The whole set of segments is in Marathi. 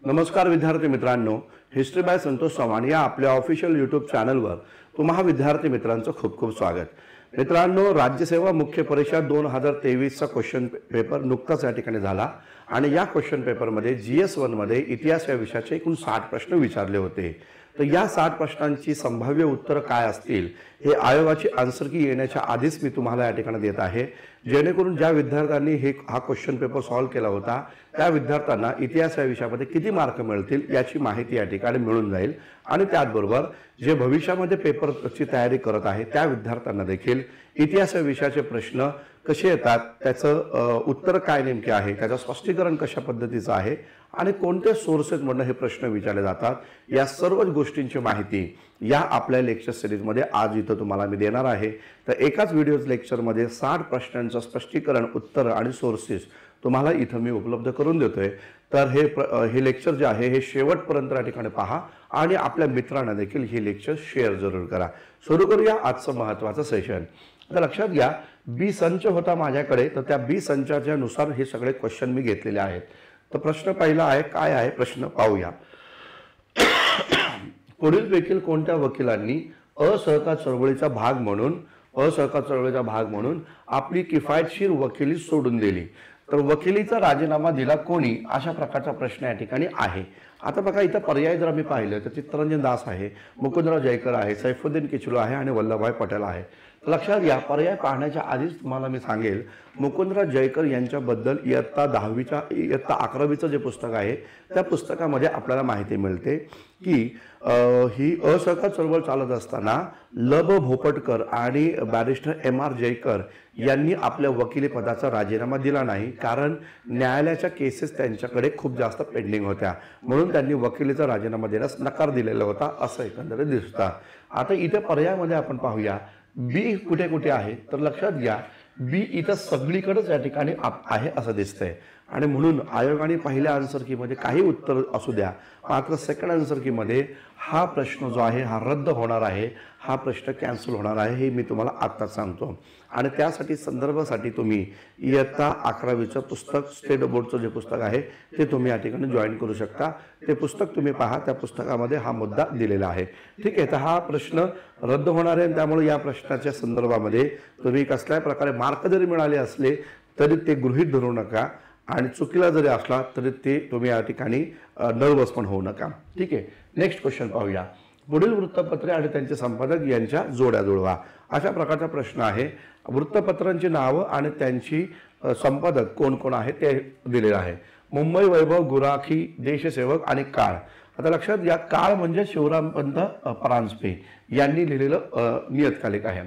नमस्कार विद्यार्थी मित्रांनो, हिस्ट्री बाय संतोष चव्हाण या आपल्या ऑफिशियल यूट्यूब चॅनलवर तुम्हा विद्यार्थी मित्रांचं खूप खूप स्वागत। मित्रांनो, राज्यसेवा मुख्य परीक्षा 2023 चा क्वेश्चन पेपर नुकताच या ठिकाणी झाला आणि या क्वेश्चन पेपरमध्ये GS1 मध्ये इतिहास या विषयाचे एकूण 60 प्रश्न विचारले होते। तर या 60 प्रश्नांची संभाव्य उत्तर काय असतील हे आयोगाची आन्सर की येण्याच्या आधीच मी तुम्हाला या ठिकाणी देत आहे, जेणेकरून ज्या विद्यार्थ्यांनी हा क्वेश्चन पेपर सॉल्व केला होता त्या विद्यार्थ्यांना इतिहास या विषयामध्ये किती मार्क मिळतील याची माहिती या ठिकाणी मिळून जाईल आणि त्याचबरोबर जे भविष्यामध्ये पेपरची तयारी करत आहे त्या विद्यार्थ्यांना देखील इतिहास या विषयाचे प्रश्न कसे येतात, त्याचं उत्तर काय नेमके आहे, त्याचं स्पष्टीकरण कशा पद्धतीचं आहे आणि कोणत्या सोर्सेसमधून हे प्रश्न विचारले जातात या सर्व गोष्टींची माहिती या आपल्या लेक्चर सिरीजमध्ये आज इथं तुम्हाला मी देणार आहे। तर एकाच व्हिडिओ लेक्चरमध्ये 60 प्रश्नांचं स्पष्टीकरण, उत्तर आणि सोर्सेस तुम्हाला इथं मी उपलब्ध करून देतोय। तर हे लेक्चर जे आहे हे शेवटपर्यंत या ठिकाणी पहा आणि आपल्या मित्रांना देखील हे लेक्चर शेअर जरूर करा। सुरू करूया आजचं महत्त्वाचं सेशन। तर लक्षात घ्या, बी संच होता माझ्याकडे, तर त्या बी संचाच्या नुसार हे सगळे क्वेश्चन मी घेतलेले आहेत। तर प्रश्न पहिला आहे, काय आहे प्रश्न पाहूया। पुढीलपैकी कोणत्या वकिलांनी असहकार चळवळीचा भाग म्हणून आपली किफायतशीर वकिली सोडून दिली? तर वकिलीचा राजीनामा दिला कोणी, अशा प्रकारचा प्रश्न या ठिकाणी आहे। आता बघा, इथं पर्याय जर आम्ही पाहिलं तर चित्तरंजन दास आहे, मुकुंदराव जयकर आहे, सैफुद्दीन किचलू आहे आणि वल्लभभाई पटेल आहे। लक्षात घ्या, पर्याय पाहण्याच्या आधीच तुम्हाला मी सांगेल, मुकुंदराव जयकर यांच्याबद्दल इयत्ता 11वीचं जे पुस्तक आहे त्या पुस्तकामध्ये आपल्याला माहिती मिळते की ही असहकार चळवळ चालत असताना लब भोपटकर आणि बॅरिस्टर MR जयकर यांनी आपल्या वकिली पदाचा राजीनामा दिला नाही, कारण न्यायालयाच्या केसेस त्यांच्याकडे खूप जास्त पेंडिंग होत्या, म्हणून त्यांनी वकिलीचा राजीनामा देण्यास नकार दिलेला होता असं एकंदरीत दिसतं। आता इथे पर्यायामध्ये आपण पाहूया बी कुठे कुठे आहे, तर लक्षात घ्या बी इथं सगळीकडेच या ठिकाणी आहे असं दिसतंय आणि म्हणून आयोगाने पहिल्या आन्सर की मध्ये काही उत्तर असू द्या, मात्र सेकंड आन्सर की मध्ये हा प्रश्न जो आहे हा रद्द होणार आहे, हा प्रश्न कॅन्सल होणार आहे, हे मी तुम्हाला आत्ताच सांगतो। आणि त्यासाठी संदर्भासाठी तुम्ही इयत्ता 11वीचं पुस्तक, स्टेट बोर्डचं जे पुस्तक आहे ते तुम्ही या ठिकाणी जॉईन करू शकता। ते पुस्तक तुम्ही पहा, त्या पुस्तकामध्ये हा मुद्दा दिलेला आहे। ठीक आहे, तर हा प्रश्न रद्द होणार आहे, त्यामुळे या प्रश्नाच्या संदर्भामध्ये तुम्ही कसल्याही प्रकारे मार्क जरी मिळाले असले तरी ते गृहीत धरू नका आणि चुकीला जरी असला तरी ते तुम्ही या ठिकाणी नर्वस पण होऊ नका। ठीक आहे, नेक्स्ट क्वेश्चन पाहूया। पुढील वृत्तपत्रे आणि त्यांचे संपादक यांच्या जोड्या जुळवा, अशा प्रकारचा प्रश्न आहे। वृत्तपत्रांची नावं आणि त्यांची संपादक कोण कोण आहे ते दिलेलं आहे। मुंबई वैभव, गुराखी, देशसेवक आणि काळ। आता लक्षात घ्या, काळ म्हणजे शिवरामपंत परांजपे यांनी लिहिलेलं नियतकालिक आहे।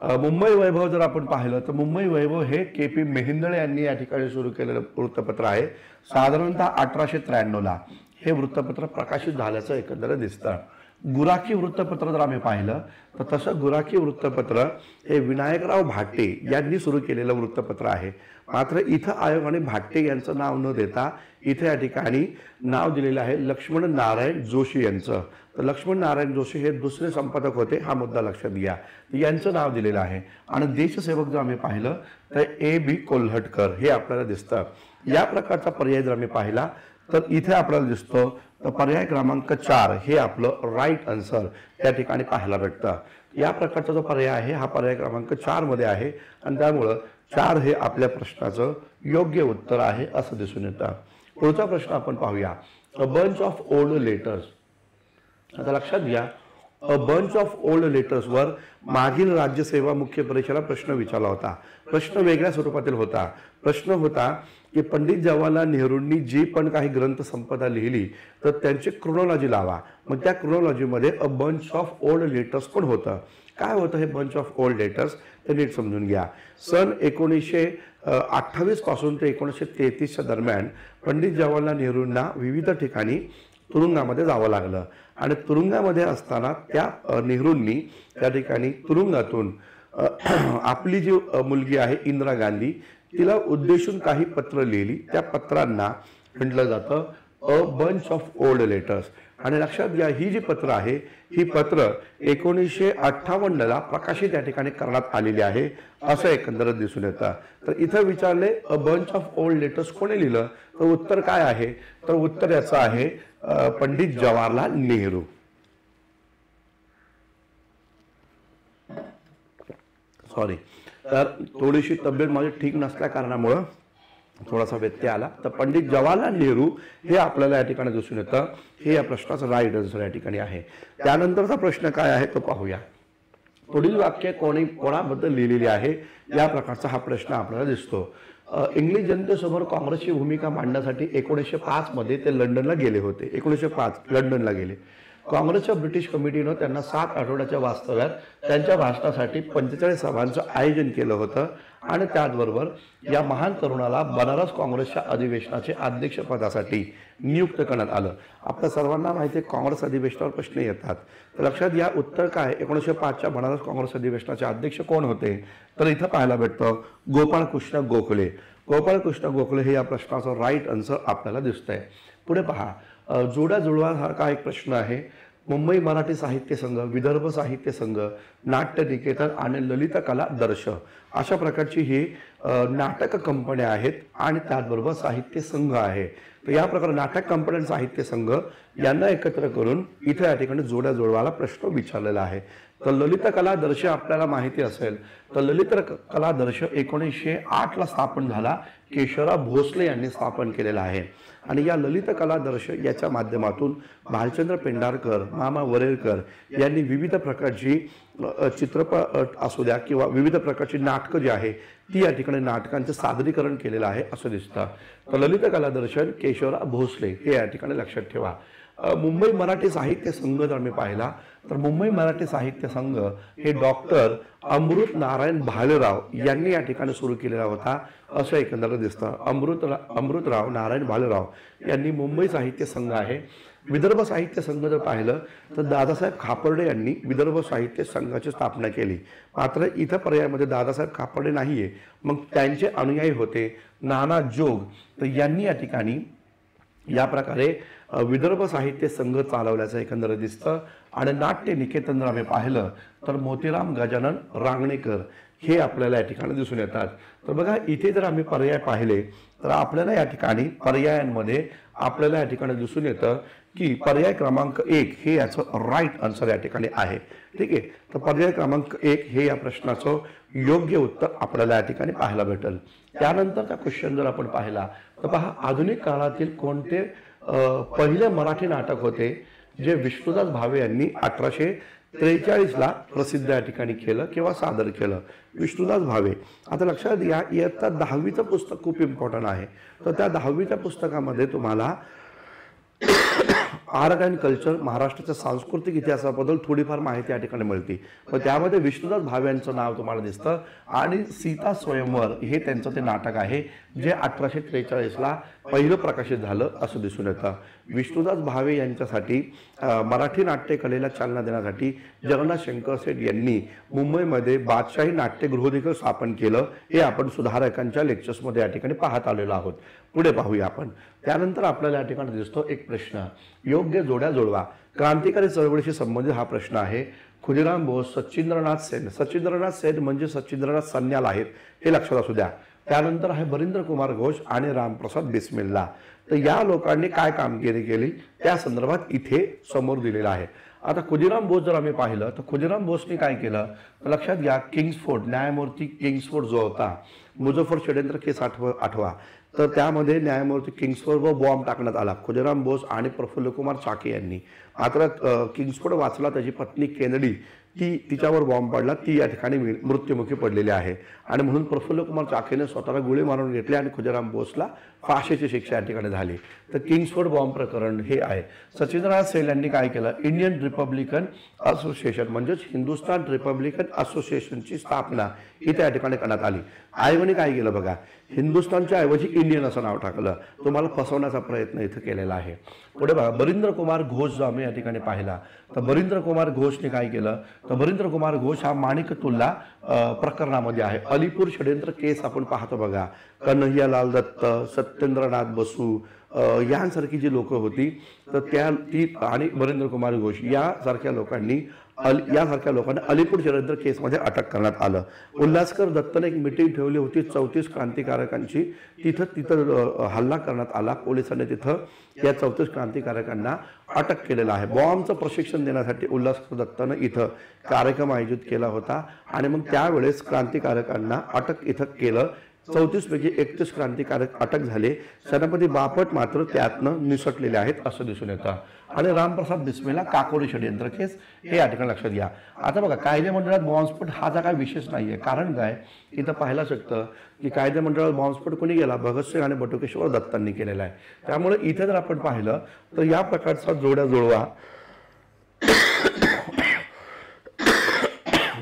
मुंबई वैभव जर आपण पाहिलं तर मुंबई वैभव हे KP मेहेंदळे यांनी या ठिकाणी सुरू केलेलं वृत्तपत्र आहे। साधारणतः 1893 हे वृत्तपत्र प्रकाशित झाल्याचं एकंदरीत दिसतं। गुराखी वृत्तपत्र जर आम्ही पाहिलं तर तसं गुराखी वृत्तपत्र हे विनायकराव भाटे यांनी सुरू केलेलं वृत्तपत्र आहे, मात्र इथं आयोगाने भाटे यांचं नाव न देता इथे या ठिकाणी नाव दिलेलं आहे लक्ष्मण नारायण जोशी यांचं। तर लक्ष्मण नारायण जोशी हे दुसरे संपादक होते, हा मुद्दा लक्षात घ्या, यांचं नाव दिलेलं आहे। आणि देशसेवक जर आम्ही पाहिलं तर AB कोल्हटकर हे आपल्याला दिसतं। या प्रकारचा पर्याय जर आम्ही पाहिला तर इथे आपल्याला दिसतो तर पर्याय क्रमांक 4 हे आपलं राईट आन्सर या ठिकाणी पाहायला भेटतं। या प्रकारचा जो पर्याय आहे हा पर्याय क्रमांक 4 मध्ये आहे आणि त्यामुळं 4 हे आपल्या प्रश्नाचं योग्य उत्तर आहे असं दिसून येतं। पुढचा प्रश्न आपण पाहूया, अ बंच ऑफ ओल्ड लेटर्स। आता लक्षात घ्या, अ बंच ऑफ ओल्ड लेटर्स वर मागील राज्यसेवा मुख्य परीक्षेला प्रश्न विचारला होता। प्रश्न वेगळ्या स्वरूपातील होता। प्रश्न होता की पंडित जवाहरलाल नेहरूंनी जी पण काही ग्रंथ संपदा लिहिली तर त्यांची क्रोनॉलॉजी लावा। मग त्या क्रोनॉलॉजीमध्ये a bunch of old letters पण होतं। काय होतं हे बंच ऑफ ओल्ड लेटर्स ते नीट समजून घ्या। सन 1928 पासून ते 1933च्या दरम्यान पंडित जवाहरलाल नेहरूंना विविध ठिकाणी तुरुंगामध्ये जावं लागलं आणि तुरुंगामध्ये असताना त्या नेहरूंनी त्या ठिकाणी तुरुंगातून आपली जी मुलगी आहे इंदिरा गांधी तिला उद्देशून काही पत्र लिहिली। त्या पत्रांना म्हटलं जातं अ बंच ऑफ ओल्ड लेटर्स आणि लक्षात घ्या ही जी पत्र आहे ही पत्र 1958ला प्रकाशित या ठिकाणी करण्यात आलेली आहे असं एकंदरीत दिसून येतं। तर इथं विचारले अ बंच ऑफ ओल्ड लेटर्स कोणी लिहिलं, तर उत्तर काय आहे, तर उत्तर याचं आहे पंडित जवाहरलाल नेहरू। सॉरी, तर थोडीशी तब्येत माझी ठीक नसल्या कारणामुळे थोडासा व्यत्यय आला। तर पंडित जवाहरलाल नेहरू हे आपल्याला या ठिकाणी दिसून येतं। हे या प्रश्नाचं राईट आन्सर या ठिकाणी आहे। त्यानंतरचा प्रश्न काय आहे तो पाहूया। पुढील वाक्य कोणाबद्दल लिहिलेले आहे या प्रकारचा हा प्रश्न आपल्याला दिसतो। इंग्लिश जनतेसमोर काँग्रेसची भूमिका मांडण्यासाठी 1905 मध्ये ते लंडनला गेले होते। 1905 लंडनला गेले। काँग्रेसच्या ब्रिटिश कमिटीनं त्यांना 7 आठवड्याच्या वास्तव्यात त्यांच्या भाषणासाठी 45 सभांचं आयोजन केलं होतं आणि त्याचबरोबर या महान तरुणाला बनारस काँग्रेसच्या अधिवेशनाचे अध्यक्षपदासाठी नियुक्त करण्यात आलं। आपल्या सर्वांना माहिती आहे काँग्रेस अधिवेशनावर प्रश्न येतात, तर लक्षात घ्या उत्तर काय, 1905च्या बनारस काँग्रेस अधिवेशनाचे अध्यक्ष कोण होते, तर इथं पाहायला भेटतं गोपाळकृष्ण गोखले। गोपाळकृष्ण गोखले हे या प्रश्नाचं राईट आन्सर आपल्याला दिसतंय। पुढे पहा, जोड्या जुळवासारखा एक प्रश्न आहे। मुंबई मराठी साहित्य संघ, विदर्भ साहित्य संघ, नाट्य निकेतन आणि ललित कला दर्श अशा प्रकारची ही नाटक कंपन्या आहेत आणि त्याचबरोबर साहित्य संघ आहे। तर या प्रकारे नाटक कंपनी आणि साहित्य संघ यांना एकत्र करून इथे या ठिकाणी जोड्या जुळवायला प्रश्न विचारलेला आहे। तर ललित कला दर्श आपल्याला माहिती असेल तर ललित कला दर्श 1908ला स्थापन झाला, केशवराव भोसले यांनी स्थापन केलेला आहे। आणि या ललित कला दर्श याच्या माध्यमातून भालचंद्र पेंढारकर, मामा वरेरकर यांनी विविध प्रकारची चित्रपट असू द्या किंवा विविध प्रकारची नाटकं जी आहे ती या ठिकाणी नाटकांचं सादरीकरण केलेलं आहे असं दिसतं। तर ललित कला दर्शन केशवराव भोसले हे या ठिकाणी लक्षात ठेवा। मुंबई मराठी साहित्य संघ जर मी पाहिला तर मुंबई मराठी साहित्य संघ हे डॉक्टर अमृत नारायण भालेराव यांनी या ठिकाणी सुरू केलेला होता असं एकंदरीत दिसतं। अमृतराव नारायण भालेराव यांनी मुंबई साहित्य संघ आहे। विदर्भ साहित्य संघ जर पाहिलं तर दादासाहेब खापर्डे यांनी विदर्भ साहित्य संघाची स्थापना केली, मात्र इथं पर्यायामध्ये दादासाहेब खापर्डे नाहीये, मग त्यांचे अनुयायी होते नाना जोग, तर यांनी या ठिकाणी या प्रकारे विदर्भ साहित्य संघ चालवल्याचं एकंदरीत दिसतं। आणि नाट्य निकेतन जर आम्ही पाहिलं तर मोतीराम गजानन रांगणेकर हे आपल्याला या ठिकाणी दिसून येतात। तर बघा इथे जर आम्ही पर्याय पाहिले तर आपल्याला या ठिकाणी पर्यायांमध्ये आपल्याला या ठिकाणी दिसून येतं की पर्याय क्रमांक 1 हे याचं राईट आन्सर या ठिकाणी आहे। ठीक आहे, तर पर्याय क्रमांक 1 हे या प्रश्नाचं योग्य उत्तर आपल्याला या ठिकाणी पाहायला भेटेल। त्यानंतरचा क्वेश्चन जर आपण पाहिला तर पहा, आधुनिक काळातील कोणते पहिले मराठी नाटक होते जे विष्णुदास भावे यांनी 1843ला प्रसिद्ध या ठिकाणी केलं किंवा सादर केलं। विष्णुदास भावे, आता लक्षात घ्या इयत्ता 10वीचं पुस्तक खूप इम्पॉर्टंट आहे। तर त्या 10वीच्या पुस्तकामध्ये तुम्हाला आर्ट अँड कल्चर, महाराष्ट्राच्या सांस्कृतिक इतिहासाबद्दल थोडीफार माहिती या ठिकाणी मिळते। पण त्यामध्ये विष्णुदास भावे यांचं नाव तुम्हाला दिसतं आणि सीता स्वयंवर हे त्यांचं ते नाटक आहे जे 1843ला पहिलं प्रकाशित झालं असं दिसून येतं। विष्णुदास भावे यांच्यासाठी मराठी नाट्यकलेला चालना देण्यासाठी जगन्नाथ शंकर सेठ यांनी मुंबईमध्ये बादशाही नाट्यगृह देखील स्थापन केलं। हे आपण सुधारकांच्या लेक्चर्समध्ये या ठिकाणी पाहत आलेलो आहोत। पुढे पाहूया आपण। त्यानंतर आपल्याला या ठिकाणी दिसतो एक प्रश्न, योग्य जोड्या जुळवा। क्रांतिकारी चळवळीशी संबंधित हा प्रश्न आहे। खुदिराम बोस, सचिंद्रनाथ सेन, सचिंद्रनाथ सेन म्हणजे सचिंद्रनाथ सन्याल आहेत हे लक्षात असू द्या। त्यानंतर आहे बरिंद्र कुमार घोष आणि रामप्रसाद बिस्मिल्ला। तर या लोकांनी काय कामगिरी केली त्या संदर्भात इथे समोर दिलेलं आहे। आता खुदिराम बोस जर आम्ही पाहिलं तर खुदिराम बोसने काय केलं तर लक्षात घ्या, किंग्सफोर्ड न्यायमूर्ती किंग्सफोर्ड जो होता, मुझफ्फर षड्यंत्र केस आठवा, तर त्यामध्ये न्यायमूर्ती किंग्सफोर्डवर बॉम्ब टाकण्यात आला खुदिराम बोस आणि प्रफुल्लकुमार चाके यांनी। मात्र किंग्सफोर्ड वाचला, त्याची पत्नी केनेडी तिच्यावर बॉम्ब पडला, ती या ठिकाणी मृत्युमुखी पडलेली आहे आणि म्हणून प्रफुल्लकुमार चाकेने स्वतःला गोळी मारून घेतली आणि खुदिराम बोसला फाशीची शिक्षा या ठिकाणी झाली। तर किंग्सफोर्ड बॉम्ब प्रकरण हे आहे। सचिंद्रनाथ सेन यांनी काय केलं, इंडियन रिपब्लिकन असोसिएशन म्हणजेच हिंदुस्थान रिपब्लिकन असोसिएशनची स्थापना इथे या ठिकाणी करण्यात आली। आयोगाने काय केलं बघा, हिंदुस्थानच्या ऐवजी इंडियन असं नाव टाकलं, तुम्हाला फसवण्याचा प्रयत्न इथं केलेला आहे। पुढे बघा, बरिंद्र कुमार घोष जो आम्ही या ठिकाणी पाहिला तर बरिंद्र कुमार घोषने काय केलं तर बरिंद्र कुमार घोष हा माणिकतुल्ला प्रकरणामध्ये आहे. अलीपूर षड्यंत्र केस आपण पाहतो बघा, कन्हैयालाल दत्त, सत्येंद्रनाथ बसू यांसारखी जी लोक होती तर ती आणि वरेंद्र कुमार घोष यासारख्या लोकांना अलीपूर षड्यंत्र केसमध्ये अटक करण्यात आलं. उल्हासकर दत्तने एक मिटिंग ठेवली होती 34 क्रांतिकारकांची, तिथं हल्ला करण्यात आला. पोलिसांनी तिथं या 34 क्रांतिकारकांना अटक केलेला आहे. बॉम्बचं प्रशिक्षण देण्यासाठी उल्हासकर दत्तनं इथं कार्यक्रम आयोजित केला होता आणि मग त्यावेळेस क्रांतिकारकांना अटक इथं केलं. 34 पैकी 31 क्रांतिकारक अटक झाले. सेनापती बापट मात्र त्यातनं निसटलेले आहेत असं दिसून येतं. आणि रामप्रसाद बिस्मिलला काकोरी षड्यंत्र केस हे या ठिकाणी लक्षात घ्या. आता बघा, कायदे मंडळात बॉम्बस्फोट हा काय विशेष नाहीये. कारण काय, इथं पाहायला शकतं की कायदे मंडळात बॉम्बस्फोट कोणी केला, भगतसिंग आणि बटुकेश्वर दत्तांनी केलेला आहे. त्यामुळे इथे जर आपण पाहिलं तर या प्रकारचा जोड्या जुळवा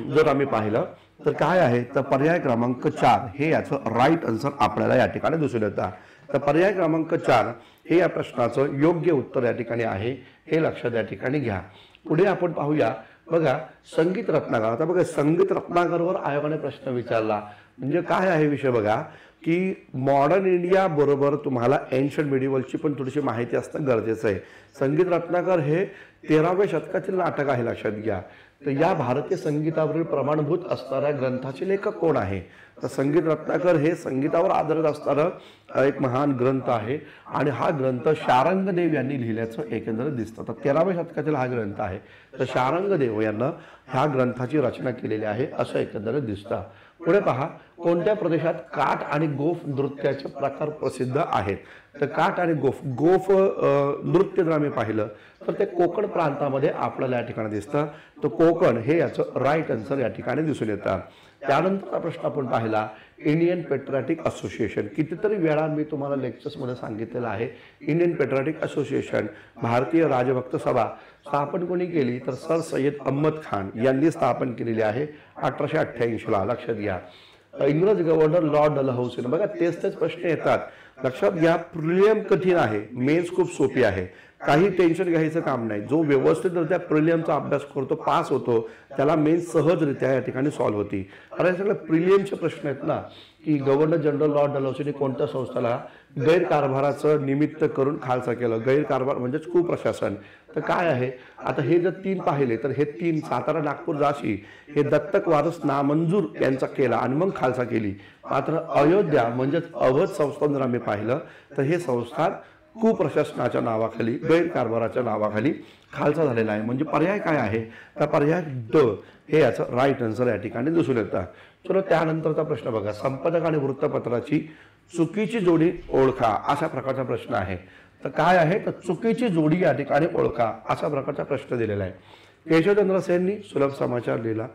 जर आम्ही पाहिलं तर काय आहे, तर पर्याय क्रमांक 4 हे याचं राईट आन्सर आपल्याला या ठिकाणी दिसून येतं. तर पर्याय क्रमांक 4 हे या प्रश्नाचं योग्य उत्तर या ठिकाणी आहे, हे लक्षात या ठिकाणी घ्या. पुढे आपण पाहूया बघा, संगीत रत्नाकर. आता बघा, संगीत रत्नाकरवर आयोगाने प्रश्न विचारला. म्हणजे काय आहे विषय बघा, की मॉडर्न इंडिया बरोबर तुम्हाला एन्शंट मिडिवलची पण थोडीशी माहिती असणं गरजेचं आहे. संगीत रत्नाकर हे 13व्या शतकातील नाटक आहे, लक्षात घ्या. तर या भारतीय संगीतावरील प्रमाणभूत असणाऱ्या ग्रंथाचे लेखक कोण आहे, तर संगीत रत्नाकर हे संगीतावर आधारित असणारं एक महान ग्रंथ आहे आणि हा ग्रंथ शारंगदेव यांनी लिहिल्याचं एकंदरीत दिसतं. तर 13व्या शतकातील हा ग्रंथ आहे. तर शारंगदेव यांना ह्या ग्रंथाची रचना केलेली आहे असं एकंदरीत दिसतं. पुढे पहा, कोणत्या प्रदेशात काठ आणि गोफ नृत्याचे प्रकार प्रसिद्ध आहेत. तर काठ आणि गोफ नृत्य जर आम्ही पाहिलं तर ते कोकण प्रांतामध्ये आपल्याला या ठिकाणी दिसतं. तर कोकण हे याचं राईट आन्सर या ठिकाणी दिसून येतं. त्यानंतरचा प्रश्न आपण पाहिला, इंडियन पेट्रियाटिक असोसिएशन. कितीतरी वेळा मी तुम्हाला लेक्चर्समध्ये सांगितलेलं आहे, इंडियन पेट्रियाटिक असोसिएशन भारतीय राजभक्त सभा स्थापन कोणी केली, तर सर सय्यद अहमद खान यांनी स्थापन केलेली आहे 1888ला. लक्षात घ्या. इंग्रज गव्हर्नर लॉर्ड डलहौसी. बघा, तेच प्रश्न येतात, लक्षात घ्या. प्रिलियम कठीण आहे, मेन्स खूप सोपी आहे, काही टेन्शन घ्यायचं काम नाही. जो व्यवस्थितरित्या प्रिलियमचा अभ्यास करतो, पास होतो, त्याला मेन्स सहजरित्या या ठिकाणी सॉल्व्ह होती. कारण सगळे प्रिलियमचे प्रश्न आहेत ना, की गव्हर्नर जनरल लॉर्ड डलहौसीने कोणत्या संस्थेला गैरकारभाराचं निमित्त करून खालसा केलं. गैरकारभार म्हणजेच कुप्रशासन. तर काय आहे, आता हे जर 3 पाहिले तर हे 3 सातारा, नागपूर, झाशी हे दत्तक वारस नामंजूर यांचा केला आणि मग खालसा केली. मात्र अयोध्या म्हणजेच अवध संस्थान जर आम्ही पाहिलं तर हे संस्थान कुप्रशासनाच्या नावाखाली, गैरकारभाराच्या नावाखाली खालसा झालेला आहे. म्हणजे पर्याय काय आहे, तर पर्याय ड हे याचं राईट आन्सर या ठिकाणी दिसून येतं. चलो, त्यानंतरचा प्रश्न बघा, संपादक आणि वृत्तपत्राची चुकीची जोडी ओळखा अशा प्रकारचा प्रश्न आहे. तर काय आहे, तर चुकीची जोडी या ठिकाणी ओळखा अशा प्रकारचा प्रश्न दिलेला आहे. केशवचंद्र सेननी सुलभ समाचार लिहिला.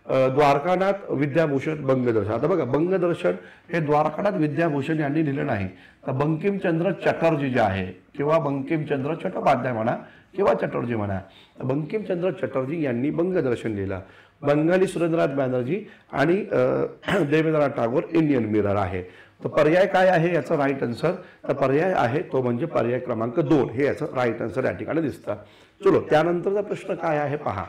द्वारकानाथ विद्याभूषण बंगदर्शन. आता बघा, बंगदर्शन हे द्वारकानाथ विद्याभूषण यांनी लिहिलं नाही, तर बंकिमचंद्र चटर्जी जे आहे, किंवा बंकिमचंद्र चट्टोपाध्याय म्हणा किंवा चटर्जी म्हणा, बंकिमचंद्र चटर्जी यांनी बंगदर्शन लिहिलं. बंगाली सुरेंद्रनाथ बॅनर्जी आणि देवेंद्रनाथ टागोर इंडियन मिरर आहे. तर पर्याय काय आहे याचा राईट आन्सर, तर पर्याय आहे तो म्हणजे पर्याय क्रमांक 2 हे याचं राईट आन्सर या ठिकाणी दिसतं. चलो, त्यानंतरचा प्रश्न काय आहे पहा.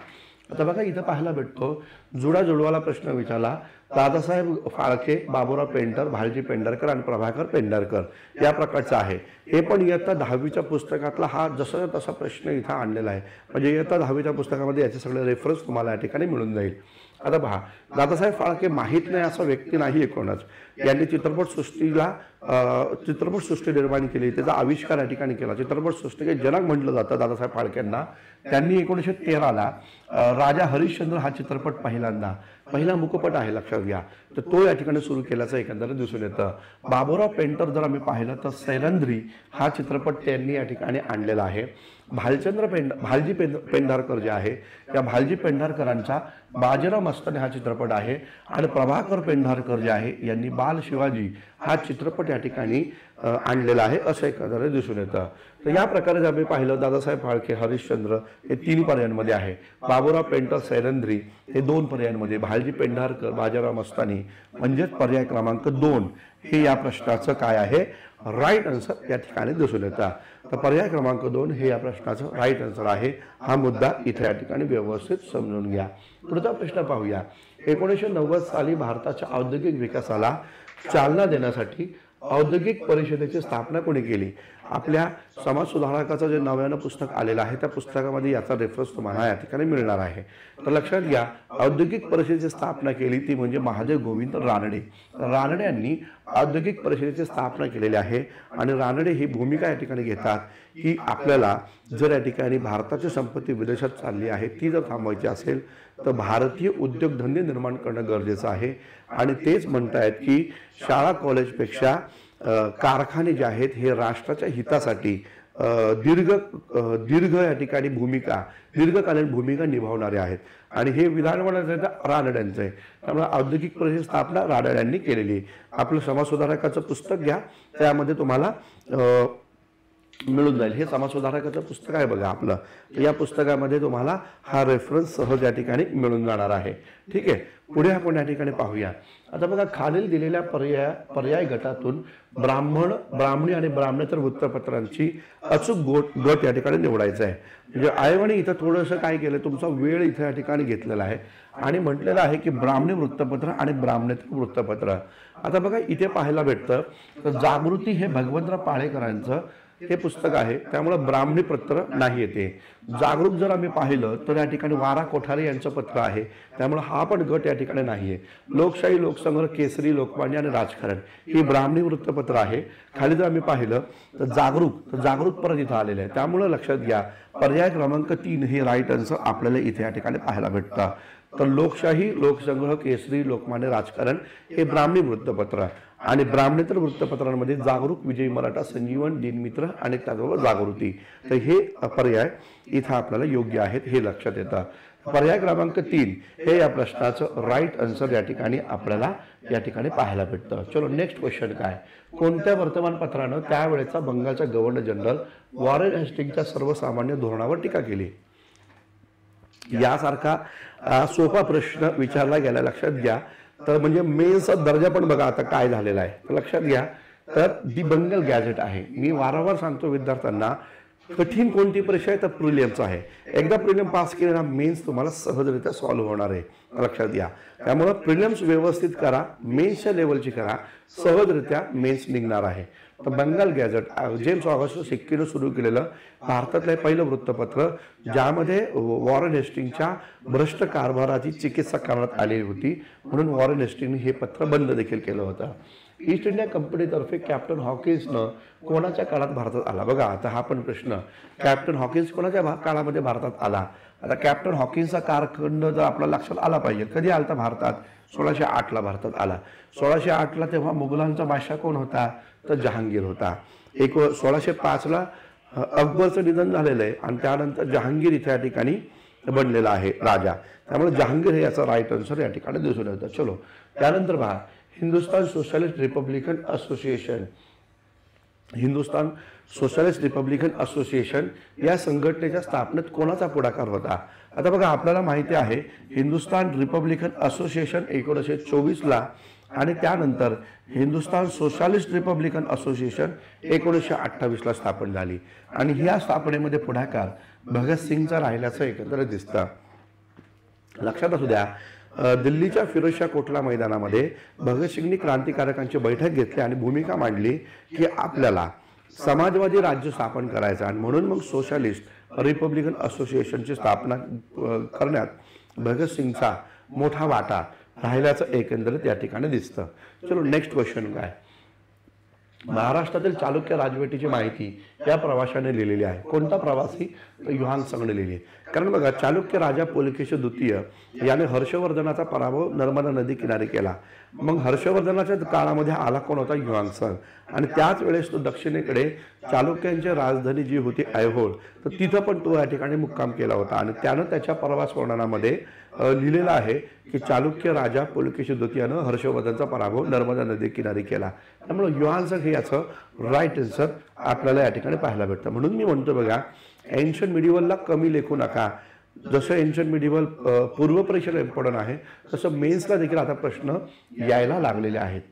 आता बघा, इथं पाहायला भेटतो, जुळवाला प्रश्न विचारला. दादासाहेब फाळके, बाबूराव पेंटर, भालजी पेंढारकर आणि प्रभाकर पेंढारकर या प्रकारचा आहे. हे पण इयत्ता 10वीच्या पुस्तकातला हा जसा तसा प्रश्न इथं आणलेला आहे. म्हणजे इयत्ता 10वीच्या पुस्तकामध्ये याचे सगळे रेफरन्स तुम्हाला या ठिकाणी मिळून जाईल. आता पहा, दादासाहेब फाळके माहीत नाही असा व्यक्ती नाही एकूणच. यांनी चित्रपटसृष्टी निर्माण केली, त्याचा आविष्कार या ठिकाणी केला. चित्रपटसृष्टीचे जनक म्हटलं जातं दादासाहेब फाळकेंना. त्यांनी 1913ला राजा हरिश्चंद्र हा चित्रपट पहिला मुखपट आहे, लक्षात घ्या. तर तो या ठिकाणी सुरू केल्याचं एकंदरीत दिसून येतं. बाबूराव पेंटर जर आम्ही पाहिलं तर सैरंध्री हा चित्रपट त्यांनी या ठिकाणी आणलेला आहे. भालजी पेंढारकर जे आहे, या भालजी पेंढारकरांचा बाजीराव मस्तानी हा चित्रपट आहे. आणि प्रभाकर पेंढारकर जे आहे यांनी बाल शिवाजी हा चित्रपट या ठिकाणी आणलेला आहे असं एकंदरीत दिसून येतं. तर या प्रकारे जर आम्ही पाहिलं, दादासाहेब फाळके हरिश्चंद्र हे 3 पर्यायांमध्ये आहे, बाबूराव पेंटर सैरंध्री हे 2 पर्यायांमध्ये, लालजी पेंढारकर, बाजीराव मस्तानी, म्हणजेच पर्याय क्रमांक 2 हे या प्रश्नाचं काय आहे, राईट आन्सर या ठिकाणी दिसून येतं. तर पर्याय क्रमांक 2 हे या प्रश्नाचं राईट आन्सर आहे. हा मुद्दा इथे या ठिकाणी व्यवस्थित समजून घ्या. पुढचा प्रश्न पाहूया. 1990 साली भारताच्या औद्योगिक विकासाला चालना देण्यासाठी औद्योगिक परिषदेची स्थापना कोणी केली? आपल्या समाज सुधारकाचं जे नव्यानं पुस्तक आलेलं आहे त्या पुस्तकामध्ये याचा रेफरन्स तुम्हाला या ठिकाणी मिळणार आहे. तर लक्षात घ्या, औद्योगिक परिषदेची स्थापना केली ती म्हणजे महादेव गोविंद रानडे. रानडे यांनी औद्योगिक परिषदेची स्थापना केलेली आहे आणि रानडे ही भूमिका या ठिकाणी घेतात की आपल्याला जर या ठिकाणी भारताची संपत्ती विदेशात चालली आहे ती जर थांबवायची असेल तर भारतीय उद्योगधंदे निर्माण करणं गरजेचं आहे. आणि तेच म्हणतायत की शाळा कॉलेजपेक्षा कारखाने जे आहेत हे राष्ट्राच्या हितासाठी दीर्घ या ठिकाणी दीर्घकालीन भूमिका निभावणारे आहेत. आणि हे विधान म्हणायचं रानड्यांचं आहे. त्यामुळे औद्योगिक परिषद स्थापना रानड्यांनी केलेली आहे. आपलं समाज सुधारकाचं पुस्तक घ्या, त्यामध्ये तुम्हाला मिळून जाईल. हे समाज सुधारकाचं पुस्तक आहे बघा आपलं. या पुस्तकामध्ये तुम्हाला हा रेफरन्स सहज या ठिकाणी मिळून जाणार आहे. ठीक आहे, पुढे आपण या ठिकाणी पाहूया. आता बघा, खालील दिलेल्या पर्याय गटातून ब्राह्मणी आणि ब्राह्मणेतर वृत्तपत्रांची अचूक गट या ठिकाणी निवडायचा आहे. म्हणजे आयोगाने इथं थोडंसं काय केलं, तुमचा वेळ इथं या ठिकाणी घेतलेला आहे आणि म्हटलेलं आहे की ब्राह्मणी वृत्तपत्र आणि ब्राह्मणेतर वृत्तपत्र. आता बघा इथे पाहायला भेटतं तर जागृती हे भगवंतराव पाळेकरांचं हे पुस्तक आहे, त्यामुळे ब्राह्मणी पत्र नाही येते. जागरूक जर आम्ही पाहिलं तर या ठिकाणी वारा कोठारे यांचं पत्र आहे, त्यामुळे हा पण गट या ठिकाणी नाहीये. लोकशाही, लोकसंग्रह, केसरी, लोकमान्य आणि राजकारण ही ब्राह्मणी वृत्तपत्र आहे. खाली जर आम्ही पाहिलं तर जागरूक परत इथं आलेलं आहे. त्यामुळे लक्षात घ्या, पर्याय क्रमांक 3 हे राईट आन्सर आपल्याला इथे या ठिकाणी पाहायला भेटतं. तर लोकशाही, लोकसंग्रह, केसरी, लोकमान्य, राजकारण हे ब्राह्मणी वृत्तपत्र आणि ब्राह्मणेतर वृत्तपत्रांमध्ये जागरूक, विजयी मराठा, संजीवन, दिनमित्र आणि त्याचबरोबर जागृती. तर हे पर्याय इथं आपल्याला योग्य आहेत हे लक्षात येतं. पर्याय क्रमांक 3 हे या प्रश्नाचं राईट आन्सर या ठिकाणी आपल्याला या ठिकाणी पाहायला भेटतं. चलो नेक्स्ट क्वेश्चन काय, कोणत्या वर्तमानपत्रानं त्यावेळेचा बंगालचा गव्हर्नर जनरल वॉरेन हेस्टिंग्सच्या सर्वसामान्य धोरणावर टीका केली? यासारखा सोपा प्रश्न विचारला गेला, लक्षात घ्या. तर म्हणजे मेन्सचा दर्जा पण बघा आता काय झालेला आहे. तर लक्षात घ्या, तर दी बंगाल गॅझेट आहे. मी वारंवार सांगतो विद्यार्थ्यांना, कठीण कोणती परीक्षा आहे तर प्रिलियमचं आहे. एकदा प्रिलियम पास केले ना, मेन्स तुम्हाला सहजरित्या सॉल्व्ह होणार आहे, लक्षात घ्या. त्यामुळे प्रिलियम्स व्यवस्थित करा, मेन्सच्या लेवलची करा, सहजरित्या मेन्स निघणार आहे. तर बंगाल गॅझेट जेम्स ऑगस्टस सिक्कीनं सुरू केलेलं भारतातलं पहिलं वृत्तपत्र, ज्यामध्ये वॉरेन हेस्टिंग्सच्या भ्रष्ट कारभाराची चिकित्सा करण्यात आलेली होती, म्हणून वॉरेन हेस्टिंगने हे पत्र बंद देखील केलं होतं. ईस्ट इंडिया कंपनीतर्फे कॅप्टन हॉकिन्सनं कोणाच्या काळात भारतात आला? बघा आता हा पण प्रश्न, कॅप्टन हॉकिन्स कोणाच्या काळामध्ये भारतात आला? आता कॅप्टन हॉकिन्सचा कारखंड जर आपल्याला लक्षात आला पाहिजे, कधी आलता भारतात? 1608ला भारतात आला. 1608ला तेव्हा मुघलांचा बादशाह कोण होता? तर जहांगीर होता. 1605ला अकबरचं निधन झालेलं आहे आणि त्यानंतर जहांगीर इथे या ठिकाणी बनलेला आहे राजा. त्यामुळे जहांगीर हे याचा राईट आन्सर या ठिकाणी दिसून येतं. चलो त्यानंतर पहा, हिंदुस्तान सोशलिस्ट रिपब्लिकन असोसिएशन या संघटनेच्या स्थापनेत कोणाचा पुढाकार होता? आता बघा आपल्याला माहिती आहे, हिंदुस्तान रिपब्लिकन असोसिएशन 1924ला आणि त्यानंतर हिंदुस्तान सोशलिस्ट रिपब्लिकन असोसिएशन 1928ला स्थापन झाली आणि ह्या स्थापनेमध्ये पुढाकार भगतसिंगचा राहिल्याचं एकत्र दिसतं. लक्षात असू द्या, दिल्लीच्या फिरोजशाह कोटला मैदानामध्ये भगतसिंगनी क्रांतिकारकांची बैठक घेतली आणि भूमिका मांडली की आपल्याला समाजवादी राज्य स्थापन करायचं आणि म्हणून मग सोशलिस्ट रिपब्लिकन असोसिएशनची स्थापना करण्यात भगतसिंगचा मोठा वाटा राहिल्याचं एकंदरीत या ठिकाणी दिसतं. चलो नेक्स्ट क्वेश्चन काय, महाराष्ट्रातील चालुक्य राजवटीची माहिती या प्रवाशाने लिहिलेली आहे. कोणता प्रवासी? तर युहान संघने लिहिली. कारण बघा, चालुक्य राजा पुलकेशी द्वितीय याने हर्षवर्धनाचा पराभव नर्मदा नदी किनारी केला. मग हर्षवर्धनाच्या काळामध्ये आला कोण होता? युहान संघ. आणि त्याच वेळेस तो दक्षिणेकडे चालुक्यांची राजधानी जी होती ऐहोळ, तर तिथं पण तो या ठिकाणी मुक्काम केला होता आणि त्यानं त्याच्या प्रवास वर्णनामध्ये लिहिलेलं आहे की चालुक्य राजा पुलकेशी द्वितीयानं हर्षवर्धनचा पराभव नर्मदा नदी किनारी केला. त्यामुळे युहान संघ हे याचं राईट आन्सर आपल्याला या ठिकाणी पाहायला भेटतं. म्हणून मी म्हणतो बघा, एन्शंट मिडिवलला कमी लेखू नका, जसं एन्शंट मिडिवल पूर्व परीक्षेला इम्पॉर्टंट आहे तसं मेन्सला देखील आता प्रश्न यायला लागलेले आहेत.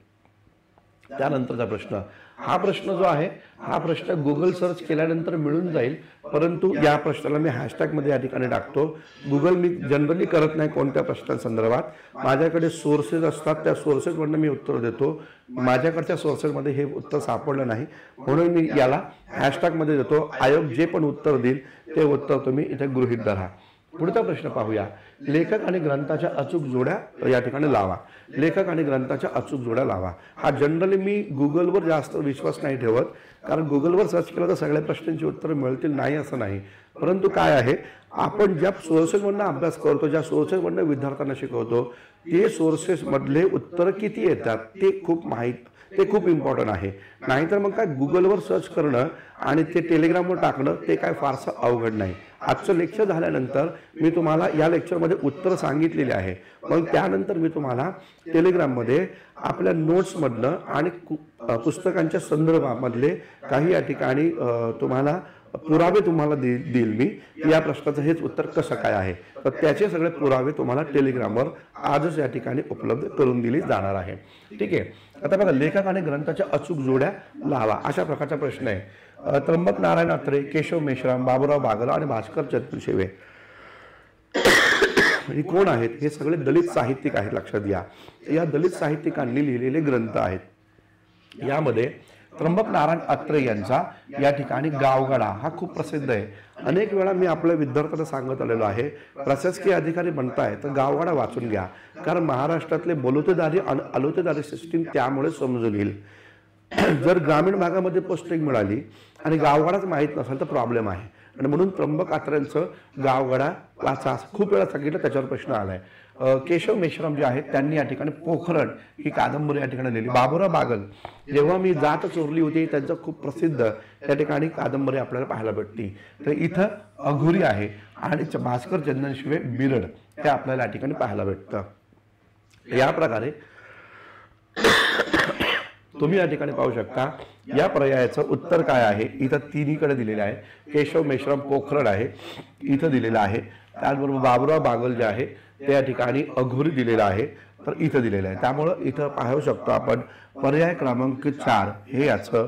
त्यानंतरचा प्रश्न, हा प्रश्न जो आहे हा प्रश्न गुगल सर्च केल्यानंतर मिळून जाईल, परंतु या प्रश्नाला मी हॅशटॅगमध्ये या ठिकाणी टाकतो. गुगल मी जनरली करत नाही कोणत्या प्रश्नांसंदर्भात. माझ्याकडे सोर्सेस असतात, त्या सोर्सेसमधून मी उत्तर देतो. माझ्याकडच्या सोर्सेसमध्ये हे उत्तर सापडलं नाही म्हणून मी याला हॅशटॅगमध्ये देतो. आयोग जे पण उत्तर देईल ते उत्तर तुम्ही इथे गृहीत धरा. पुढचा प्रश्न पाहूया. लेखक आणि ग्रंथाच्या अचूक जोड्या या ठिकाणी लावा. लेखक आणि ग्रंथाच्या अचूक जोड्या लावा. हा जनरली मी गुगलवर जास्त विश्वास नाही ठेवत, कारण गुगलवर सर्च केलं तर सगळ्या प्रश्नांची उत्तरं मिळतील नाही असं नाही. परंतु काय आहे, आपण ज्या सोर्सेसमधून अभ्यास करतो, ज्या सोर्सेसमधून विद्यार्थ्यांना शिकवतो, ते सोर्सेसमधले उत्तरं किती येतात ते खूप इम्पॉर्टंट आहे. नाहीतर मग काय गुगलवर सर्च करणं आणि ते टेलिग्रामवर टाकणं ते काय फारसं अवघड नाही. आजचं लेक्चर झाल्यानंतर मी तुम्हाला या लेक्चरमध्ये उत्तर सांगितलेले आहे. मग त्यानंतर मी तुम्हाला टेलिग्राममध्ये आपल्या नोट्समधनं आणि पुस्तकांच्या संदर्भामधले काही या ठिकाणी तुम्हाला पुरावे तुम्हाला देईल मी, या प्रश्नाचं हेच उत्तर कसं काय आहे. तर त्याचे सगळे पुरावे तुम्हाला टेलिग्रामवर आजच या ठिकाणी उपलब्ध करून दिली जाणार आहे. ठीक आहे. आता बघा, लेखक आणि ग्रंथाच्या अचूक जोड्या लावा अशा प्रकारचा प्रश्न आहे. त्र्यंबक नारायण अत्रे, केशव मेश्राम, बाबूराव बागल आणि भास्कर चंद्रशेवे हे कोण आहेत? हे सगळे दलित साहित्यिक आहेत, लक्षात घ्या. या दलित साहित्यिकांनी लिहिलेले ग्रंथ आहेत. यामध्ये त्र्यंबक नारायण अत्रे यांचा या ठिकाणी गावगाडा हा खूप प्रसिद्ध आहे. अनेक वेळा मी आपल्या विद्यार्थ्यांना सांगत आलेलो आहे, प्रशासकीय अधिकारी बनताय तर गावगाडा वाचून घ्या, कारण महाराष्ट्रातले बलुतेदारी आणि अलुतेदारी सिस्टीम त्यामुळे समजून येईल. जर ग्रामीण भागामध्ये पोस्टिंग मिळाली आणि गावगाडाच माहीत नसेल तर प्रॉब्लेम आहे. आणि म्हणून त्र्यंबक अत्रेंचं गावगाडा वाचा खूप वेळा सांगितलं, त्याच्यावर प्रश्न आलाय. केशव मेश्राम जे आहेत त्यांनी या ठिकाणी पोखरण ही कादंबरी या ठिकाणी लिहिली. बाबूराव बागल, जेव्हा मी जात चोरली होती, त्यांचं खूप प्रसिद्ध या ठिकाणी कादंबरी आपल्याला पाहायला भेटते. तर इथं अघोरी आहे आणि भास्कर चंदनशिवे बिरड हे आपल्याला या ठिकाणी पाहायला भेटतं. या प्रकारे तुम्ही या ठिकाणी पाहू शकता. या पर्यायाचं उत्तर काय आहे, इथं तिन्हीकडे दिलेलं आहे. केशव मेश्राम पोखरण आहे इथं दिलेलं आहे. त्याचबरोबर बाबूराव बागल जे आहे ते या ठिकाणी अघोरी दिलेलं आहे, तर इथं दिलेलं आहे. त्यामुळं इथं पाहू शकतो आपण पर्याय क्रमांक 4 हे याचं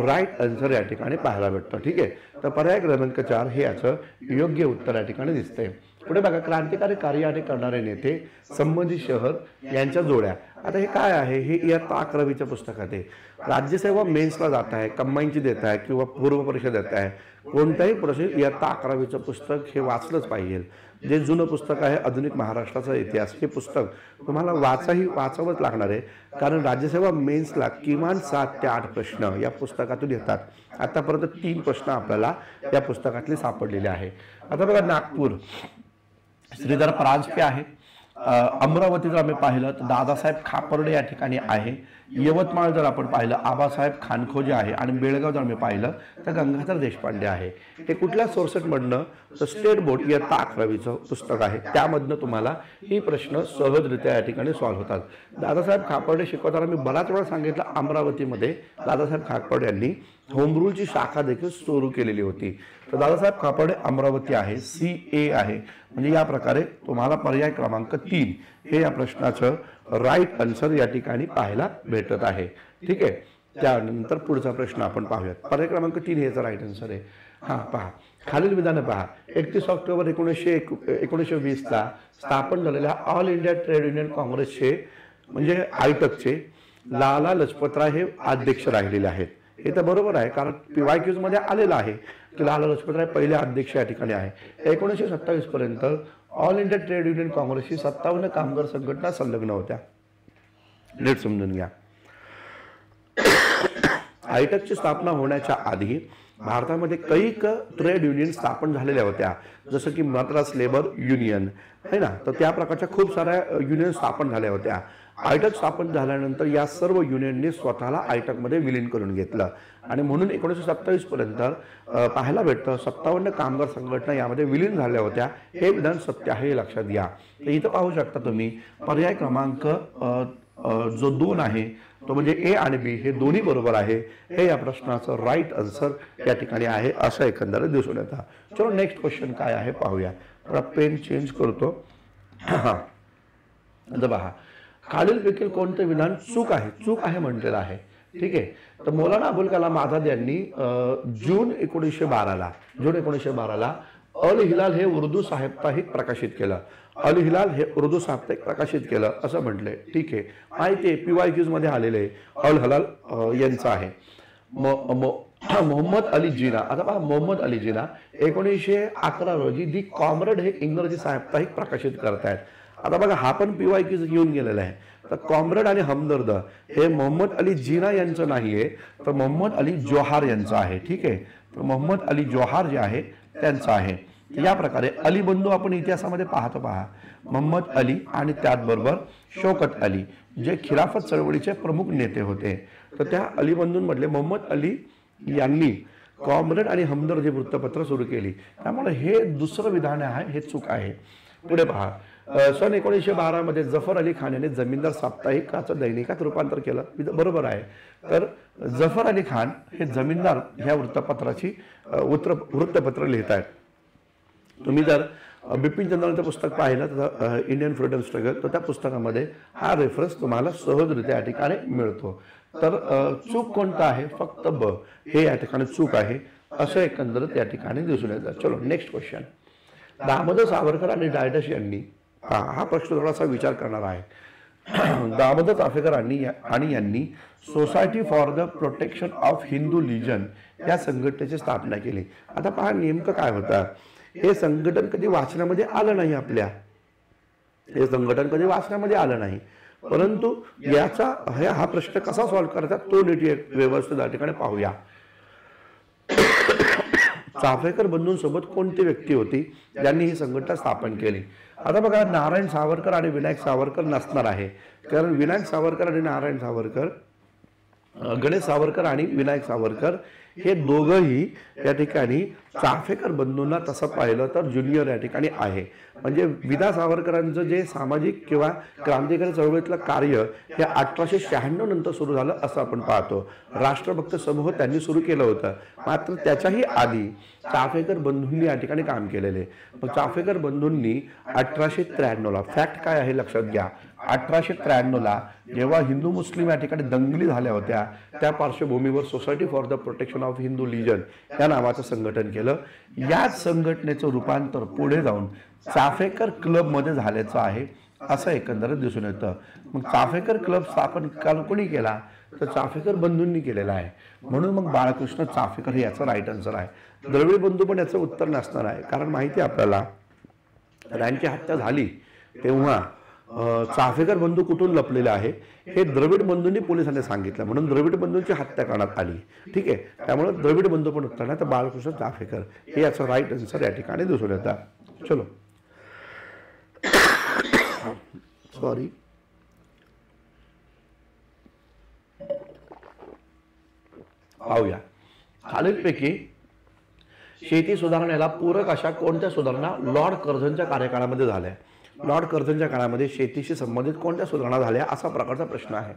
राईट आन्सर या ठिकाणी पाहायला भेटतं. ठीक आहे. तर पर्याय क्रमांक 4 हे याचं योग्य उत्तर या ठिकाणी दिसतंय. पुढे बघा, क्रांतिकारी कार्य करणारे नेते, संबंधित शहर यांच्या जोड्या. आता हे काय आहे, हे इयत्ता 11वीच्या पुस्तकात आहे. राज्यसेवा मेन्सला जात आहे, कंबाईनची देत आहे किंवा पूर्व परीक्षा देत आहे, कोणत्याही परिस्थितीत इयत्ता 11वीचं पुस्तक हे वाचलंच पाहिजे. जे जुनं पुस्तक आहे आधुनिक महाराष्ट्राचा इतिहास, हे पुस्तक तुम्हाला वाचावंच लागणार आहे, कारण राज्यसेवा मेन्सला किमान 7 ते 8 प्रश्न या पुस्तकातून येतात. आतापर्यंत 3 प्रश्न आपल्याला या पुस्तकातले सापडलेले आहे. आता बघा, नागपूर श्रीधर परांजपे आहे. अमरावती जर आम्ही पाहिलं तर दादासाहेब खापर्डे या ठिकाणी आहे. यवतमाळ जर आपण पाहिलं आबासाहेब खानखोजे आहे. आणि बेळगाव जर आम्ही पाहिलं तर गंगाधर देशपांडे आहे. हे कुठल्या सोर्सेसमधनं, तर स्टेट बोर्ड इयत्ता 11वीचं पुस्तक आहे, त्यामधनं तुम्हाला ही प्रश्न सहजरित्या या ठिकाणी सॉल्व्ह होतात. दादासाहेब खापर्डे शिकवताना मी बराच वेळा सांगितलं, अमरावतीमध्ये दादासाहेब खापर्डे यांनी होम रूलची शाखा देखील सुरू केलेली होती. तर दादासाहेब खापर्डे अमरावती आहे, CA आहे. म्हणजे या प्रकारे तुम्हाला पर्याय क्रमांक 3 हे या प्रश्नाचं राईट आन्सर या ठिकाणी पाहायला भेटत आहे. ठीक आहे. त्यानंतर पुढचा प्रश्न आपण पाहूयात. पर्याय क्रमांक 3 हे याचा राईट आन्सर आहे. हां, पहा, खालील विधानं पहा. 31 ऑक्टोबर 1920ला स्थापन झालेल्या ऑल इंडिया ट्रेड युनियन काँग्रेसचे म्हणजे आयटकचे लाला लजपतराय हे अध्यक्ष राहिलेले आहेत. हे तर बरोबर आहे, कारण PYQs मध्ये आलेलं आहे की लाला लजपतराय पहिले अध्यक्ष या ठिकाणी आहे. 1927 पर्यंत ऑल इंडिया ट्रेड युनियन काँग्रेसची 57 कामगार संघटना संलग्न होत्या. नीट समजून घ्या. आयटकची स्थापना होण्याच्या आधी भारतामध्ये कैक ट्रेड युनियन स्थापन झालेल्या होत्या, जसं की मद्रास लेबर युनियन आहे ना. तर त्या प्रकारच्या खूप साऱ्या युनियन स्थापन झाल्या होत्या. आयटक स्थापन झाल्यानंतर या सर्व युनियनने स्वतःला आयटकमध्ये विलीन करून घेतलं आणि म्हणून 1927 पर्यंत पाहायला भेटतं 57 कामगार संघटना यामध्ये विलीन झाल्या होत्या. हे विधान सत्य आहे, हे लक्षात घ्या. तर इथं पाहू शकता तुम्ही पर्याय क्रमांक जो 2 आहे तो म्हणजे A आणि B हे दोन्ही बरोबर आहे. हे या प्रश्नाचं राईट आन्सर या ठिकाणी आहे असं एकंदरीत दिसून येतं. चलो नेक्स्ट क्वेश्चन काय आहे पाहूया. थोडा पेन चेंज करतो. आता पहा, खालीलपैकी कोणतं विधान चूक आहे म्हटलेलं आहे. ठीक आहे. तर मौलाना अबुल कलाम आझाद यांनी जून 1912ला अल हिलाल हे उर्दू साप्ताहिक प्रकाशित केलं. अल हिलाल हे उर्दू साप्ताहिक प्रकाशित केलं असं म्हटलंय. ठीक आहे, माहिती आहे, PYQs मध्ये आलेले आहे. अल हिलाल यांचं आहे. मोहम्मद अली जिना. आता पहा, मोहम्मद अली जिना 1911 रोजी दी कॉम्रेड हे इंग्रजी साप्ताहिक प्रकाशित करतायत. आता बघा, हा पण PYQs येऊन गेलेला आहे. तर कॉम्रेड आणि हमदर्द हे मोहम्मद अली जिना यांचं नाहीये, तर मोहम्मद अली जोहार यांचं आहे. ठीक आहे, तर मोहम्मद अली जोहार जे आहे त्यांचं आहे. या प्रकारे अली बंधू आपण इतिहासामध्ये पाहतो. पहा, मोहम्मद अली आणि त्याचबरोबर शौकत अली जे खिलाफत चळवळीचे प्रमुख नेते होते. तर त्या अली बंधूंमधले मोहम्मद अली यांनी कॉम्रेड आणि हमदर्द हे वृत्तपत्र सुरू केली. त्यामुळे हे दुसरं विधान आहे, हे चूक आहे. पुढे पहा, सन 1912 मध्ये जफर अली खान यांनी जमीनदार साप्ताहिकाचं दैनिकात रूपांतर केलं. बरोबर आहे. तर जफर अली खान हे जमीनदार ह्या वृत्तपत्राची वृत्तपत्र लिहित आहेत. तुम्ही जर बिपिन चंद्रांचं पुस्तक पाहिलं तर इंडियन फ्रीडम स्ट्रगल, तर त्या पुस्तकामध्ये हा रेफरन्स तुम्हाला सहजरित्या या ठिकाणी मिळतो. तर चूक कोणता आहे? फक्त ब हे या ठिकाणी चूक आहे असं एकंदरीत या ठिकाणी दिसून येतं. चलो नेक्स्ट क्वेश्चन. दामोदर सावरकर आणि डायडस यांनी, हा प्रश्न थोडासा विचार करणार आहे. दामोदर चाफेकर आणि यांनी society for the protection of Hindu religion या संघटनेची स्थापना केली. आता पहा, नेमकं काय होतं, हे संघटन कधी वाचनामध्ये आलं नाही आपल्या, हे संघटन कधी वाचनामध्ये आलं नाही. परंतु याचा हा प्रश्न कसा सॉल्व्ह करायचा तो नीट व्यवस्थित या ठिकाणी पाहूया. चाफेकर बंधूंसोबत कोणती व्यक्ती होती ज्यांनी ही संघटना स्थापन केली? आता बघा, नारायण सावरकर आणि विनायक सावरकर नसणार आहे, कारण विनायक सावरकर आणि नारायण सावरकर, गणेश सावरकर आणि विनायक सावरकर हे दोघंही या ठिकाणी चाफेकर बंधूंना तसं पाहिलं तर ज्युनियर या ठिकाणी आहे. म्हणजे विदा सावरकरांचं जे सामाजिक किंवा क्रांतिकारी चळवळीतलं कार्य हे 1896 नंतर सुरू झालं असं आपण पाहतो. राष्ट्रभक्त समूह त्यांनी सुरू केलं होतं, मात्र त्याच्याही आधी चाफेकर बंधूंनी या ठिकाणी काम केलेले. मग चाफेकर बंधूंनी 1893ला, फॅक्ट काय आहे लक्षात घ्या, 1893ला जेव्हा हिंदू मुस्लिम या ठिकाणी दंगली झाल्या होत्या, त्या पार्श्वभूमीवर society for the protection of Hindu religion या नावाचं संघटन केलं. याच संघटनेचं रूपांतर पुढे जाऊन चाफेकर क्लबमध्ये झाल्याचं आहे असं एकंदरीत दिसून येतं. मग चाफेकर क्लब स्थापन कोणी केला? तर चाफेकर बंधूंनी केलेला आहे. म्हणून मग बाळकृष्ण चाफेकर हे याचं राईट आन्सर आहे. द्रविड बंधू पण याचं उत्तर नसणार आहे, कारण माहिती आहे आपल्याला, त्यांची हत्या झाली तेव्हा चाफेकर बंधू कुठून लपलेले आहे हे द्रविड बंधूंनी पोलिसांनी सांगितलं, म्हणून द्रविड बंधूंची हत्या करण्यात आली. ठीक आहे, त्यामुळे द्रविड बंधू पण उत्तर नाही, तर बाळकृष्ण चाफेकर हे याचं राईट आन्सर या ठिकाणी दिसून येतात. चलो सॉरी, पाहूया. खालीलपैकी शेती सुधारणेला पूरक अशा कोणत्या सुधारणा लॉर्ड कर्झनच्या कार्यकाळामध्ये झाल्या? लॉर्ड कर्झनच्या काळामध्ये शेतीशी संबंधित कोणत्या सुधारणा झाल्या असा प्रकारचा प्रश्न आहे.